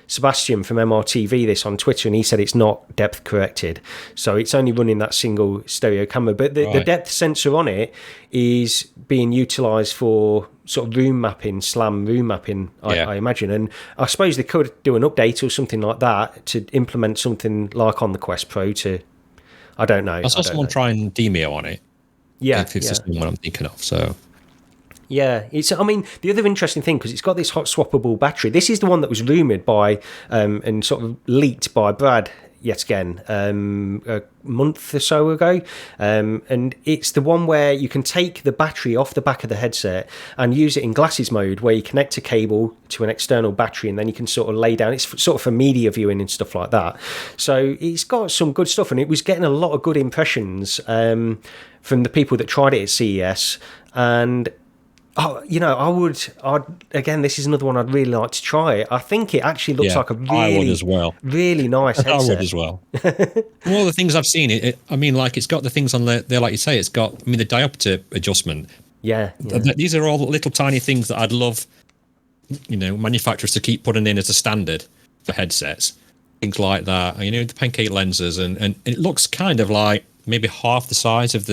Sebastian from MRTV this on Twitter, and he said it's not depth corrected, so it's only running that single stereo camera. But the depth sensor on it is being utilised for sort of room mapping, SLAM room mapping, I imagine. And I suppose they could do an update or something like that to implement something like on the Quest Pro to, I don't know. I saw someone try and Demio on it. Yeah. If it's what I'm thinking of, so... Yeah, I mean, the other interesting thing, because it's got this hot swappable battery. This is the one that was rumoured by and sort of leaked by Brad yet again a month or so ago, and it's the one where you can take the battery off the back of the headset and use it in glasses mode, where you connect a cable to an external battery and then you can sort of lay down. It's sort of for media viewing and stuff like that. So it's got some good stuff, and it was getting a lot of good impressions from the people that tried it at CES. And again, this is another one I'd really like to try. I think it actually looks like a really nice headset. I would as well. From all the things I've seen, I mean, like, it's got the things on there, like you say, it's got, I mean, the diopter adjustment. Yeah. These are all little tiny things that I'd love, manufacturers to keep putting in as a standard for headsets. Things like that, the pancake lenses, and it looks kind of like maybe half the size of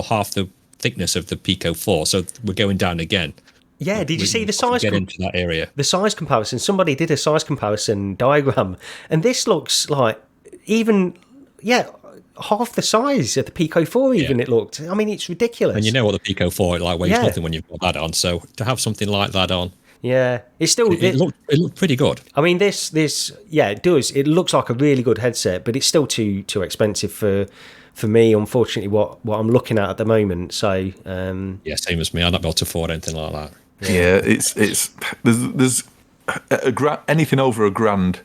half the thickness of the Pico 4, so we're going down again. Yeah, did you see the size? Get into that area. The size comparison. Somebody did a size comparison diagram, and this looks like half the size of the Pico 4. Even it looked. I mean, it's ridiculous. And you know what the Pico 4 weighs nothing when you've got that on. So to have something like that on, it's still it looked pretty good. I mean, this it does. It looks like a really good headset, but it's still too expensive for me, unfortunately, what I'm looking at the moment. So same as me. I'm not able to afford anything like that. Yeah, it's there's anything over $1,000.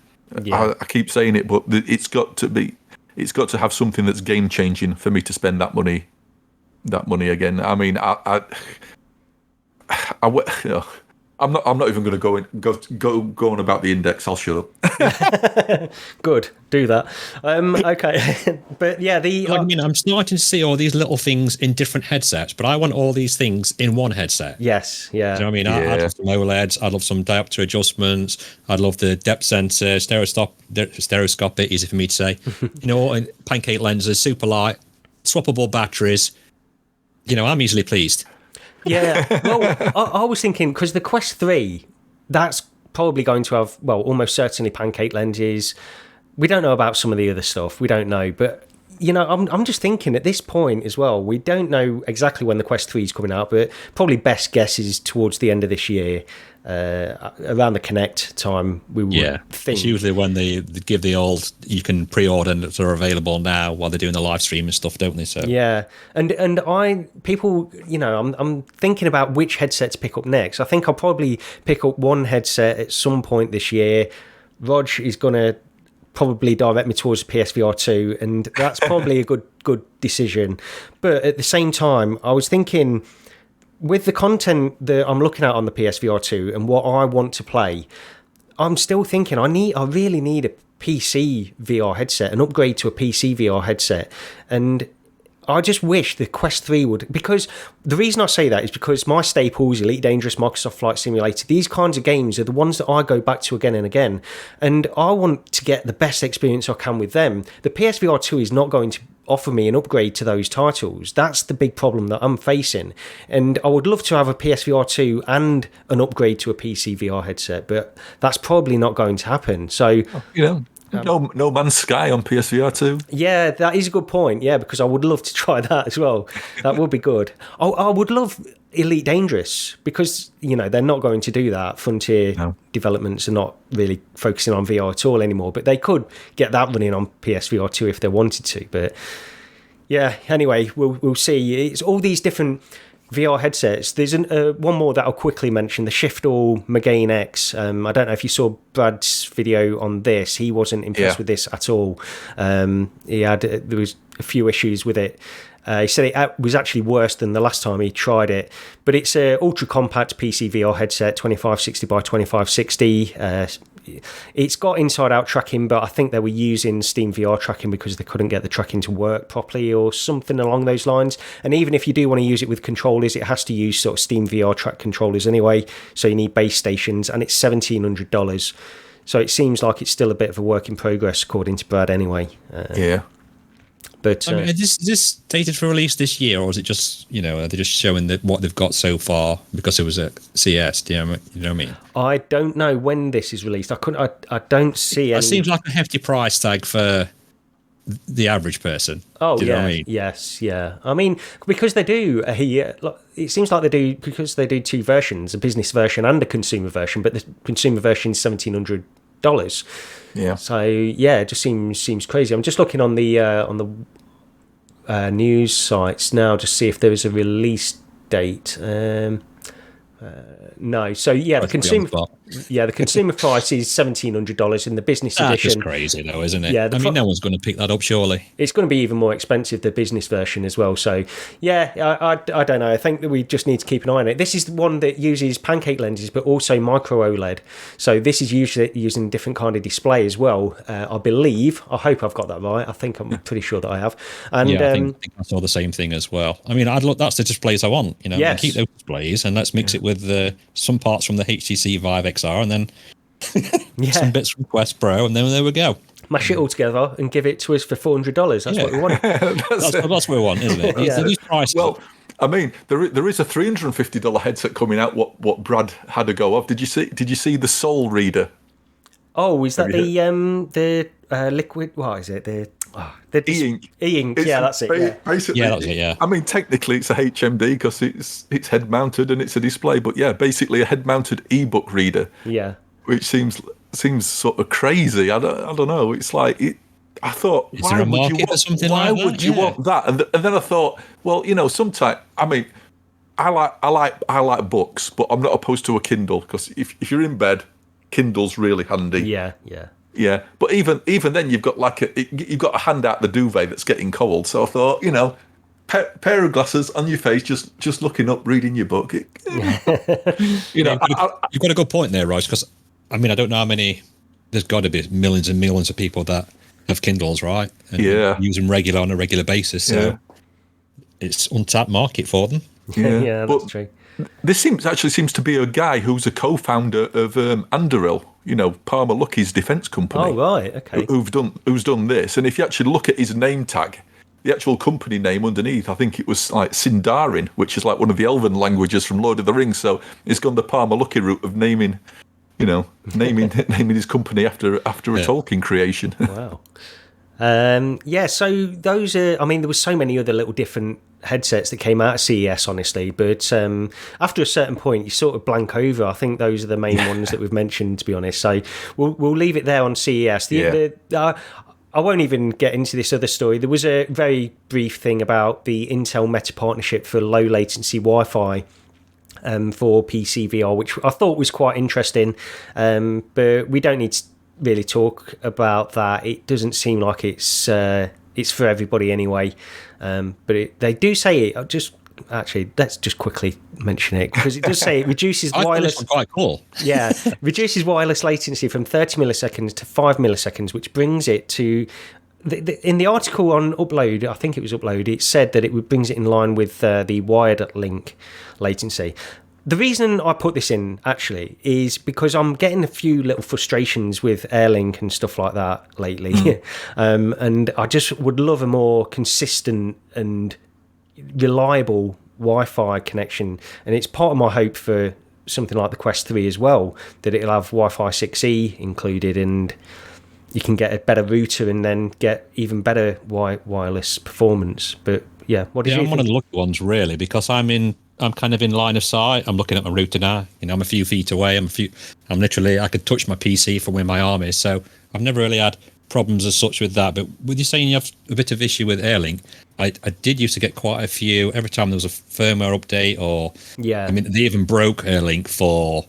Yeah. I keep saying it, but it's got to have something that's game changing for me to spend that money again. I mean, I'm not even going to go on about the index. I'll shut up. Good, do that. Okay, but yeah, I'm starting to see all these little things in different headsets, but I want all these things in one headset. Yes, yeah. Do you know what I mean? Yeah. I'd love some OLEDs. I'd love some diopter adjustments. I'd love the depth sensor, stereoscopic, easy for me to say. And pancake lenses, super light, swappable batteries. I'm easily pleased. Yeah, well, I was thinking, because the Quest 3, that's probably going to have, almost certainly pancake lenses. We don't know about some of the other stuff. We don't know. But, I'm just thinking at this point as well, we don't know exactly when the Quest 3 is coming out, but probably best guess is towards the end of this year, around the Connect time, we would think. It's usually when they give the old, you can pre-order and they're available now while they're doing the live stream and stuff, don't they? So yeah, and people, I'm thinking about which headset to pick up next. I think I'll probably pick up one headset at some point this year. Rog is going to probably direct me towards the PSVR2, and that's probably a good decision. But at the same time, I was thinking, with the content that I'm looking at on the PSVR2 and what I want to play, I'm still thinking I really need a PC VR headset, an upgrade to a PC VR headset. And I just wish the Quest 3 would, because the reason I say that is because my staples, Elite Dangerous, Microsoft Flight Simulator, these kinds of games are the ones that I go back to again and again, and I want to get the best experience I can with them. The PSVR 2 is not going to offer me an upgrade to those titles. That's the big problem that I'm facing, and I would love to have a PSVR 2 and an upgrade to a PC VR headset, but that's probably not going to happen. So No Man's Sky on PSVR 2. Yeah, that is a good point. Yeah, because I would love to try that as well. That would be good. I would love Elite Dangerous, because they're not going to do that. Frontier developments are not really focusing on VR at all anymore, but they could get that running on PSVR 2 if they wanted to. But yeah, anyway, we'll see. It's all these different VR headsets. There's one more that I'll quickly mention, the Shiftall MeganeX. I don't know if you saw Brad's video on this. He wasn't impressed with this at all. There was a few issues with it. He said it was actually worse than the last time he tried it, but it's an ultra compact PC VR headset, 2560 by 2560. It's got inside-out tracking, but I think they were using Steam VR tracking because they couldn't get the tracking to work properly or something along those lines. And even if you do want to use it with controllers, it has to use sort of Steam VR track controllers anyway, so you need base stations, and it's $1,700. So it seems like it's still a bit of a work in progress, according to Brad anyway. But is this dated for release this year, or is it just are they just showing what they've got so far because it was a CS? Do you know what I mean? I don't know when this is released. I don't see any. It seems like a hefty price tag for the average person. Oh, do you know what I mean? Yes, yeah. I mean, because they do it seems like they do, because they do two versions, a business version and a consumer version, but the consumer version is $1,700. Yeah. So yeah, it just seems crazy. I'm just looking on the news sites now to see if there is a release date. No. So yeah, the consumer price is $1,700 in the business edition. That's just crazy though, isn't it? Yeah, no one's going to pick that up, surely. It's going to be even more expensive, the business version as well. So yeah, I don't know. I think that we just need to keep an eye on it. This is the one that uses pancake lenses, but also micro OLED. So this is usually using a different kind of display as well. I believe. I hope I've got that right. I'm pretty sure that I have. And I think I saw the same thing as well. I mean, that's the displays I want. Yes. Keep those displays and let's mix it with some parts from the HTC Vive XR and then some bits from Quest Pro, and then there we go. Mash it all together and give it to us for $400. That's what we want. That's what we want, isn't it? Yeah. These prices. Well, I mean, there is a $350 headset coming out. What Brad had a go of. Did you see the Soul Reader? Oh, is that the liquid? What is it? The e-ink. E-ink. Yeah, that's it. Basically, that's it. Yeah. I mean, technically, it's a HMD because it's head mounted and it's a display. But yeah, basically a head mounted ebook reader. Yeah. Which seems sort of crazy. I don't know. It's like I thought, is there a market for something like that? Why would you want that? And then I thought, well, sometimes, I mean, I like books, but I'm not opposed to a Kindle because if you're in bed, Kindle's really handy. Yeah. Yeah, but even then, you've got you've got a hand out the duvet that's getting cold. So I thought, pair of glasses on your face, just looking up, reading your book. You've got a good point there, Royce. Because I mean, I don't know how many. There's got to be millions and millions of people that have Kindles, right? And use them on a regular basis. So it's untapped market for them. Yeah, that's true. This seems to be a guy who's a co-founder of Anduril, Palmer Luckey's defence company. Oh right, okay. Who's done this? And if you actually look at his name tag, the actual company name underneath, I think it was like Sindarin, which is like one of the Elven languages from Lord of the Rings. So he's gone the Palmer Luckey route of naming his company after a Tolkien creation. Wow. So those are, I mean, there were so many other little different headsets that came out of CES, honestly, but after a certain point you sort of blank over. I think those are the main ones that we've mentioned, to be honest. So we'll leave it there on CES. I won't even get into this other story. There was a very brief thing about the Intel Meta partnership for low latency Wi-Fi for PC VR, which I thought was quite interesting, but we don't need to really talk about that. It doesn't seem like it's for everybody anyway, but they do say it. Let's just quickly mention it, because it does say it reduces wireless. I quite cool. Reduces wireless latency from 30 milliseconds to 5 milliseconds, which brings it to in the article on Upload, I think it was Upload, it said that it brings it in line with the wired link latency. The reason I put this in, actually, is because I'm getting a few little frustrations with Airlink and stuff like that lately. And I just would love a more consistent and reliable Wi-Fi connection. And it's part of my hope for something like the Quest 3 as well, that it'll have Wi-Fi 6E included, and you can get a better router and then get even better wireless performance. But yeah, what did you think? I'm one of the lucky ones, really, because I'm kind of in line of sight. I'm looking at my router now. I'm a few feet away. I'm literally, I could touch my PC from where my arm is. So I've never really had problems as such with that. But with you saying you have a bit of issue with Airlink, I did used to get quite a few every time there was a firmware update, or they even broke Airlink for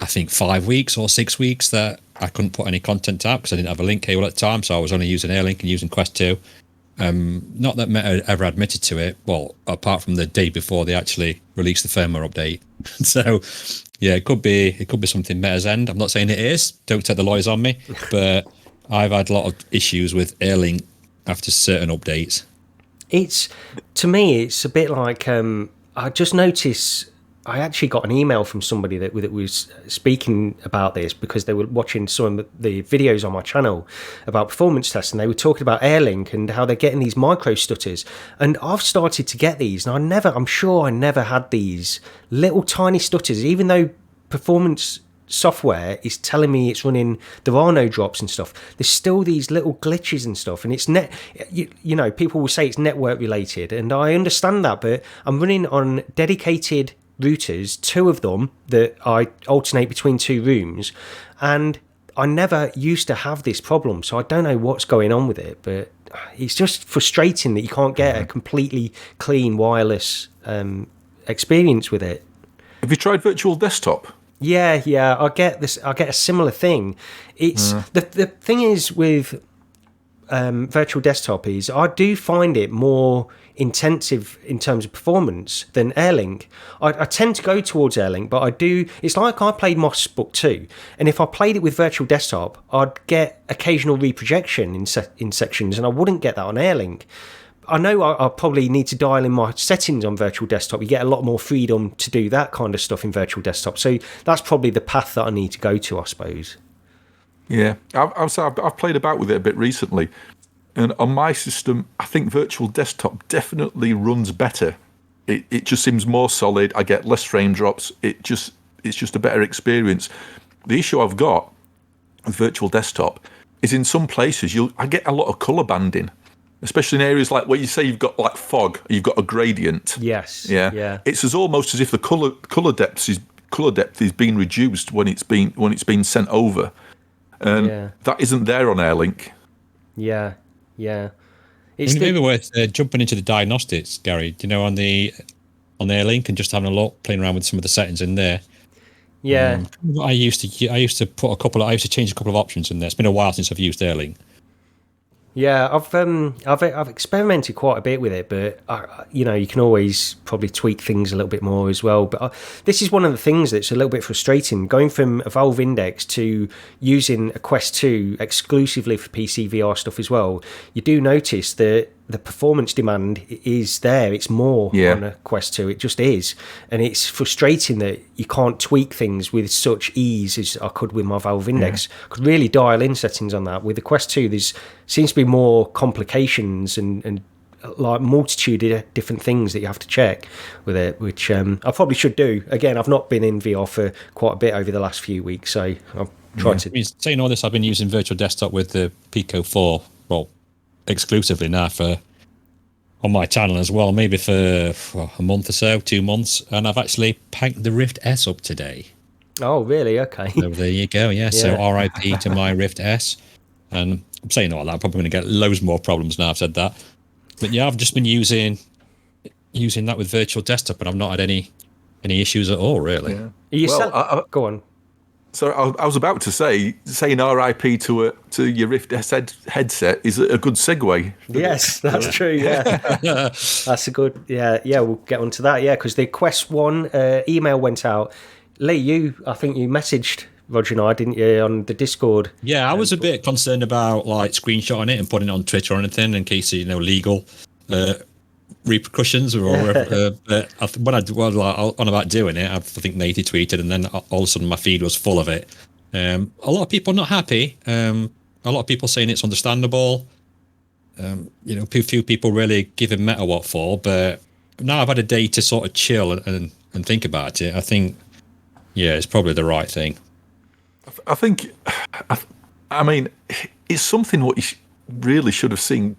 I think 5 weeks or 6 weeks that I couldn't put any content out because I didn't have a link cable at the time, so I was only using Airlink and using Quest 2. Not that Meta ever admitted to it, well, apart from the day before they actually released the firmware update. So, yeah, it could be something Meta's end. I'm not saying it is. Don't take the lawyers on me, but I've had a lot of issues with Airlink after certain updates. To me, it's a bit like I just noticed. I actually got an email from somebody that was speaking about this because they were watching some of the videos on my channel about performance tests, and they were talking about Airlink and how they're getting these micro stutters. And I've started to get these, and I'm sure I never had these little tiny stutters, even though performance software is telling me it's running, there are no drops and stuff. There's still these little glitches and stuff, and it's people will say it's network related, and I understand that, but I'm running on dedicated routers, 2 of them that I alternate between 2 rooms, and I never used to have this problem, so I don't know what's going on with it, but it's just frustrating that you can't get a completely clean wireless experience with it. Have you tried virtual desktop? Yeah, I get a similar thing. It's the thing is with virtual desktop is I do find it more intensive in terms of performance than Airlink. I tend to go towards Airlink, but it's like I played Moss Book 2, and if I played it with virtual desktop, I'd get occasional reprojection in sections, and I wouldn't get that on Airlink. I know I probably need to dial in my settings on virtual desktop. You get a lot more freedom to do that kind of stuff in virtual desktop, so that's probably the path that I need to go to, I suppose. Yeah, I've played about with it a bit recently, and on my system, I think virtual desktop definitely runs better. It just seems more solid. I get less frame drops. It's just a better experience. The issue I've got with virtual desktop is in some places I get a lot of colour banding, especially in areas like where you say you've got like fog, you've got a gradient. Yes. Yeah. It's almost as if the colour depth is being reduced when it's been sent over. And that isn't there on Airlink. Yeah. It's maybe worth jumping into the diagnostics, Gary. Do you know on Airlink and just having a look, playing around with some of the settings in there. Yeah. I used to change a couple of options in there. It's been a while since I've used Airlink. Yeah, I've experimented quite a bit with it, but you can always probably tweak things a little bit more as well. But this is one of the things that's a little bit frustrating. Going from a Valve Index to using a Quest 2 exclusively for PC VR stuff as well, you do notice that the performance demand is there. It's more on a Quest 2. It just is. And it's frustrating that you can't tweak things with such ease as I could with my Valve Index. I could really dial in settings on that. With the Quest 2, there's seems to be more complications and like multitude of different things that you have to check with it, which I probably should do. Again, I've not been in VR for quite a bit over the last few weeks, so I've tried to... I mean, saying all this, I've been using virtual desktop with the Pico 4, exclusively now on my channel as well, maybe for a month or so, 2 months, and I've actually packed the Rift S up today. Oh, really? Okay. So there you go. Yeah. So RIP to my Rift S, and I'm saying all that. I'm probably going to get loads more problems now I've said that. But yeah, I've just been using that with virtual desktop, and I've not had any issues at all, really. Yeah. Go on. So I was about to saying RIP to your Rift S headset is a good segue. Yes, that's true. Yeah, that's a good. Yeah. We'll get onto that. Yeah, because the Quest 1 email went out. Lee, I think you messaged Roger and I, didn't you, on the Discord? Yeah, I was a bit concerned about like screenshotting it and putting it on Twitter or anything in case legal repercussions or whatever. But when I was on about doing it, I think Nathan tweeted, and then all of a sudden my feed was full of it. A lot of people not happy. A lot of people saying it's understandable. Few people really giving Meta what for. But now I've had a day to sort of chill and think about it. I think, yeah, it's probably the right thing. I think, I mean, it's something what you really should have seen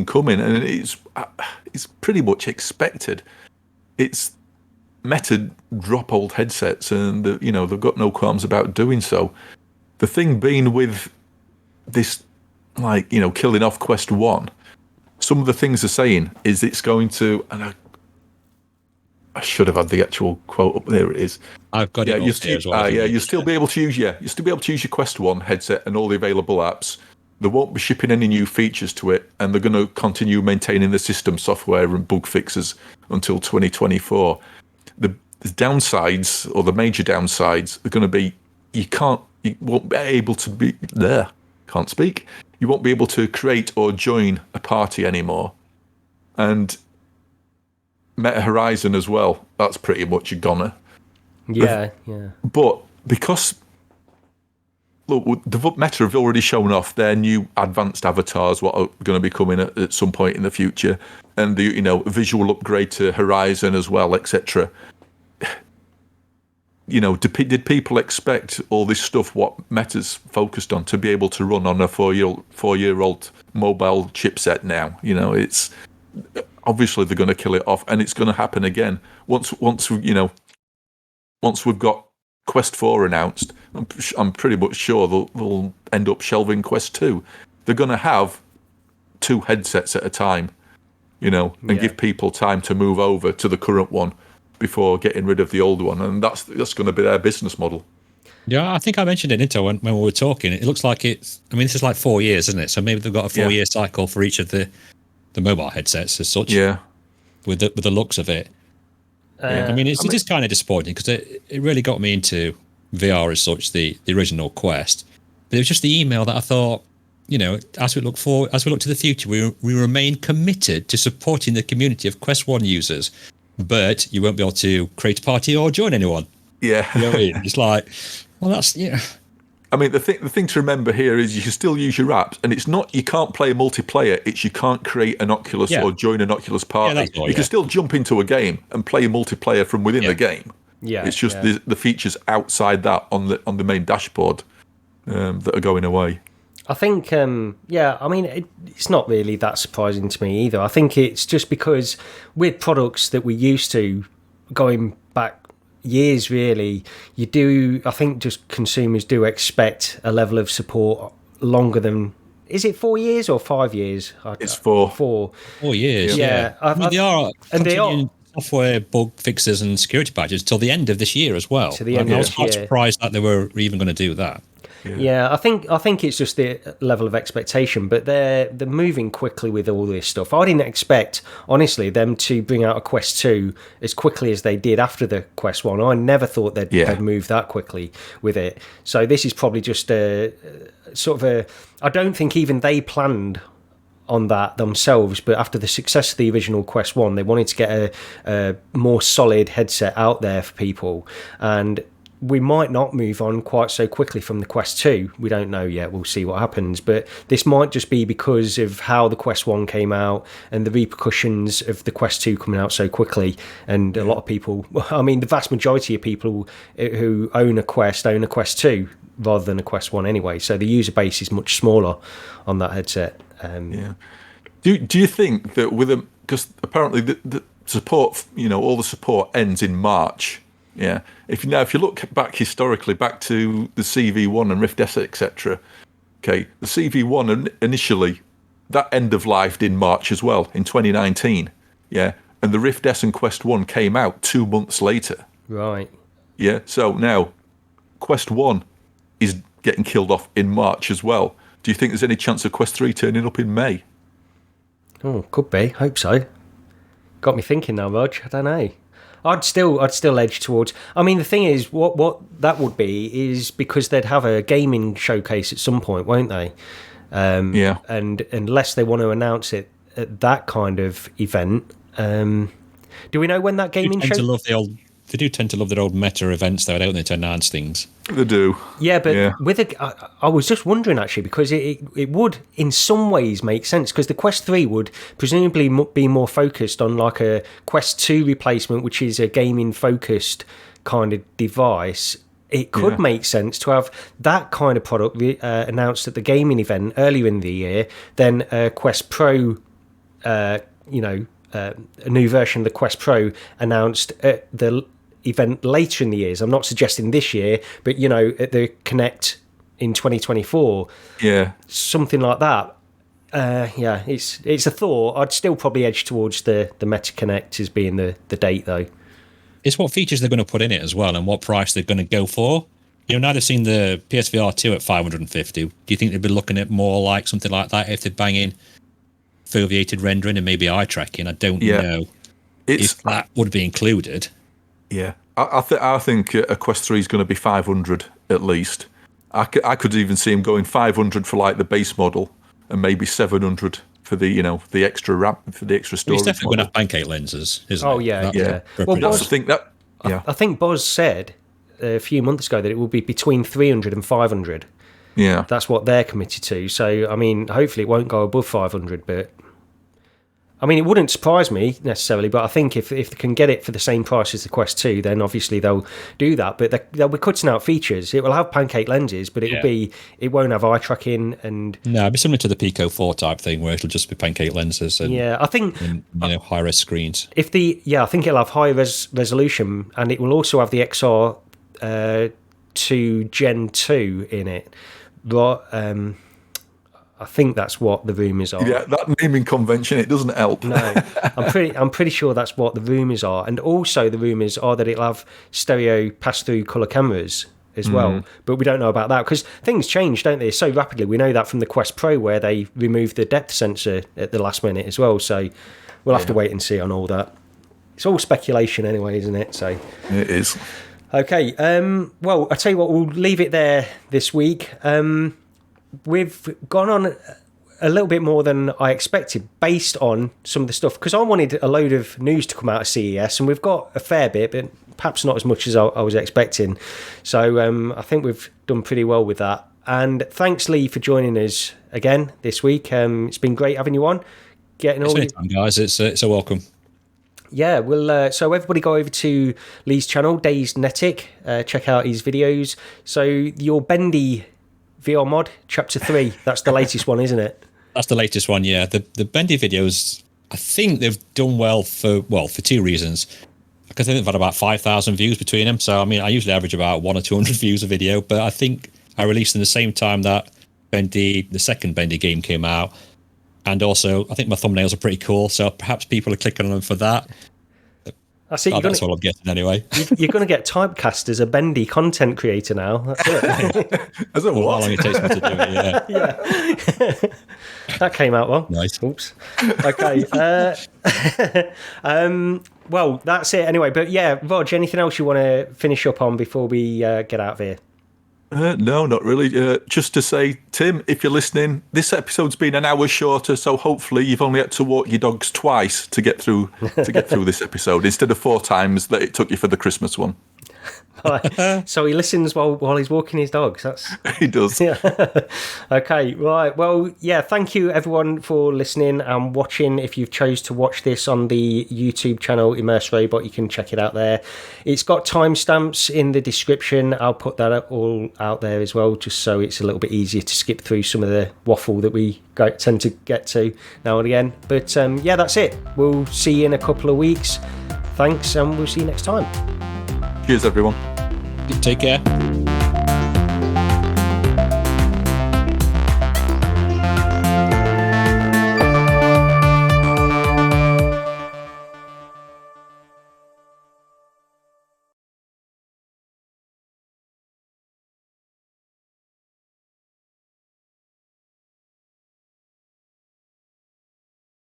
coming, and it's pretty much expected. It's Meta drop old headsets, and they've got no qualms about doing so. The thing being with this, killing off Quest 1, some of the things they're saying is it's going to, and I should have had the actual quote up. There it is. I've got it up here as well. You'll still be able to use your Quest 1 headset and all the available apps. They won't be shipping any new features to it, and they're going to continue maintaining the system software and bug fixes until 2024. The downsides, or the major downsides, are going to be you won't be able to be there. Can't speak. You won't be able to create or join a party anymore, and Meta Horizon as well. That's pretty much a goner. Yeah. But because look, the Meta have already shown off their new advanced avatars, what are going to be coming at some point in the future, and the visual upgrade to Horizon as well, etc. Did people expect all this stuff what Meta's focused on to be able to run on a four-year-old mobile chipset now? It's obviously they're going to kill it off, and it's going to happen again once we've got Quest 4 announced. I'm pretty much sure they'll end up shelving Quest 2. They're going to have 2 headsets at a time, and give people time to move over to the current one before getting rid of the old one, and that's going to be their business model. Yeah, I think I mentioned it, didn't I, when we were talking. It looks like this is like 4 years, isn't it? So maybe they've got a 4-year cycle for each of the mobile headsets as such. Yeah, with the looks of it. It is kind of disappointing because it really got me into VR as such, the original Quest. But it was just the email that I thought, as we look to the future, we remain committed to supporting the community of Quest 1 users, but you won't be able to create a party or join anyone. Yeah. You know what I mean? It's like, well, that's, yeah. The thing to remember here is you can still use your apps, and it's not you can't play multiplayer, it's you can't create an Oculus or join an Oculus party. You can still jump into a game and play multiplayer from within the game. Yeah, it's just the features outside that on the main dashboard that are going away. I think, it's not really that surprising to me either. I think it's just because with products that we're used to going back years, really, I think just consumers do expect a level of support longer than, is it 4 years or 5 years? It's 4. 4 years, yeah. They are continuing software bug fixes and security patches till the end of this year as well. I was quite surprised that they were even going to do that. Yeah, I think it's just the level of expectation, but they're moving quickly with all this stuff. I didn't expect, honestly, them to bring out a Quest 2 as quickly as they did after the Quest 1. I never thought they'd move that quickly with it. So this is probably just a sort of I don't think even they planned on that themselves, but after the success of the original Quest 1, they wanted to get a more solid headset out there for people, and we might not move on quite so quickly from the Quest 2. We don't know yet. We'll see what happens. But this might just be because of how the Quest 1 came out and the repercussions of the Quest 2 coming out so quickly. And a lot of people, the vast majority of people who own a Quest 2 rather than a Quest 1 anyway. So the user base is much smaller on that headset. Do you think that with them, because apparently the support, all the support ends in March. Yeah. If you look back historically, back to the CV1 and Rift S, etc. Okay, the CV1 initially, that end of life in March as well in 2019. Yeah, and the Rift S and Quest 1 came out 2 months later. Right. Yeah. So now, Quest 1 is getting killed off in March as well. Do you think there's any chance of Quest 3 turning up in May? Oh, could be. Hope so. Got me thinking now, Rog. I don't know. I'd still edge towards. I mean, the thing is, what that would be is because they'd have a gaming showcase at some point, won't they? Yeah. And unless they want to announce it at that kind of event, do we know when that gaming show? They do tend to love their old meta events, though, don't they, to announce things? They do. Yeah, but with I was just wondering actually, because it would in some ways make sense, because the Quest 3 would presumably be more focused on like a Quest 2 replacement, which is a gaming focused kind of device. It could make sense to have that kind of product announced at the gaming event earlier in the year, then Quest Pro, a new version of the Quest Pro announced at the event later in the years. I'm not suggesting this year, but at the Connect in 2024, something like that. It's a thought. I'd still probably edge towards the Meta Connect as being the date, though. It's what features they're going to put in it as well, and what price they're going to go for. Now they've seen the PS VR2 at $550. Do you think they'd be looking at more like something like that if they're banging foveated rendering and maybe eye tracking? I don't know if that would be included. Yeah, I think a Quest 3 is going to be 500 at least. I could even see him going 500 for like the base model, and maybe 700 for the the extra RAM, for the extra storage. It's definitely going to have pancake lenses, isn't it? Oh yeah. Well, that's the thing that. Yeah, I think Boz said a few months ago that it will be between 300 and 500. Yeah, that's what they're committed to. So I mean, hopefully it won't go above 500, but. I mean, it wouldn't surprise me necessarily, but I think if they can get it for the same price as the Quest 2, then obviously they'll do that. But they'll be cutting out features. It will have pancake lenses, but it won't have eye tracking and. No, it'll be similar to the Pico 4 type thing, where it'll just be pancake lenses. And, I think high res screens. I think it'll have high resolution, and it will also have the XR 2 Gen 2 in it. But I think that's what the rumours are. Yeah, that naming convention, it doesn't help. No, I'm pretty sure that's what the rumours are. And also the rumours are that it'll have stereo pass-through colour cameras as well. But we don't know about that, because things change, don't they, so rapidly. We know that from the Quest Pro, where they removed the depth sensor at the last minute as well. So we'll have to wait and see on all that. It's all speculation anyway, isn't it? So it is. Okay, well, I tell you what, we'll leave it there this week. We've gone on a little bit more than I expected based on some of the stuff, because I wanted a load of news to come out of CES, and we've got a fair bit, but perhaps not as much as I was expecting. So I think we've done pretty well with that. And thanks, Lee, for joining us again this week. It's been great having you on. Anytime, guys. It's a welcome. Yeah, we'll so everybody go over to Lee's channel, Dazednetic, check out his videos. So your Bendy VR mod, Chapter 3, that's the latest one, isn't it? That's the latest one, yeah. The Bendy videos, I think they've done well for two reasons. Because I think they've had about 5,000 views between them. So, I mean, I usually average about 100 or 200 views a video, but I think I released them the same time that the second Bendy game came out. And also, I think my thumbnails are pretty cool, so perhaps people are clicking on them for that. That's it. That's what I'm getting anyway. You're going to get typecast as a Bendy content creator now. That's it. As a what? How long it takes me to do it, yeah. That came out well. Nice. Oops. Okay. Well, that's it anyway. But yeah, Rog, anything else you want to finish up on before we get out of here? No, not really. Just to say, Tim, if you're listening, this episode's been an hour shorter, so hopefully you've only had to walk your dogs twice to get through this episode instead of 4 times that it took you for the Christmas one. So he listens while he's walking his dogs. He does. Yeah. Okay, right. Well, yeah, thank you everyone for listening and watching. If you've chose to watch this on the YouTube channel Immersed Robot, you can check it out there. It's got timestamps in the description. I'll put that all out there as well, just so it's a little bit easier to skip through some of the waffle that we tend to get to now and again. But yeah, that's it. We'll see you in a couple of weeks. Thanks, and we'll see you next time. Cheers, everyone. Take care.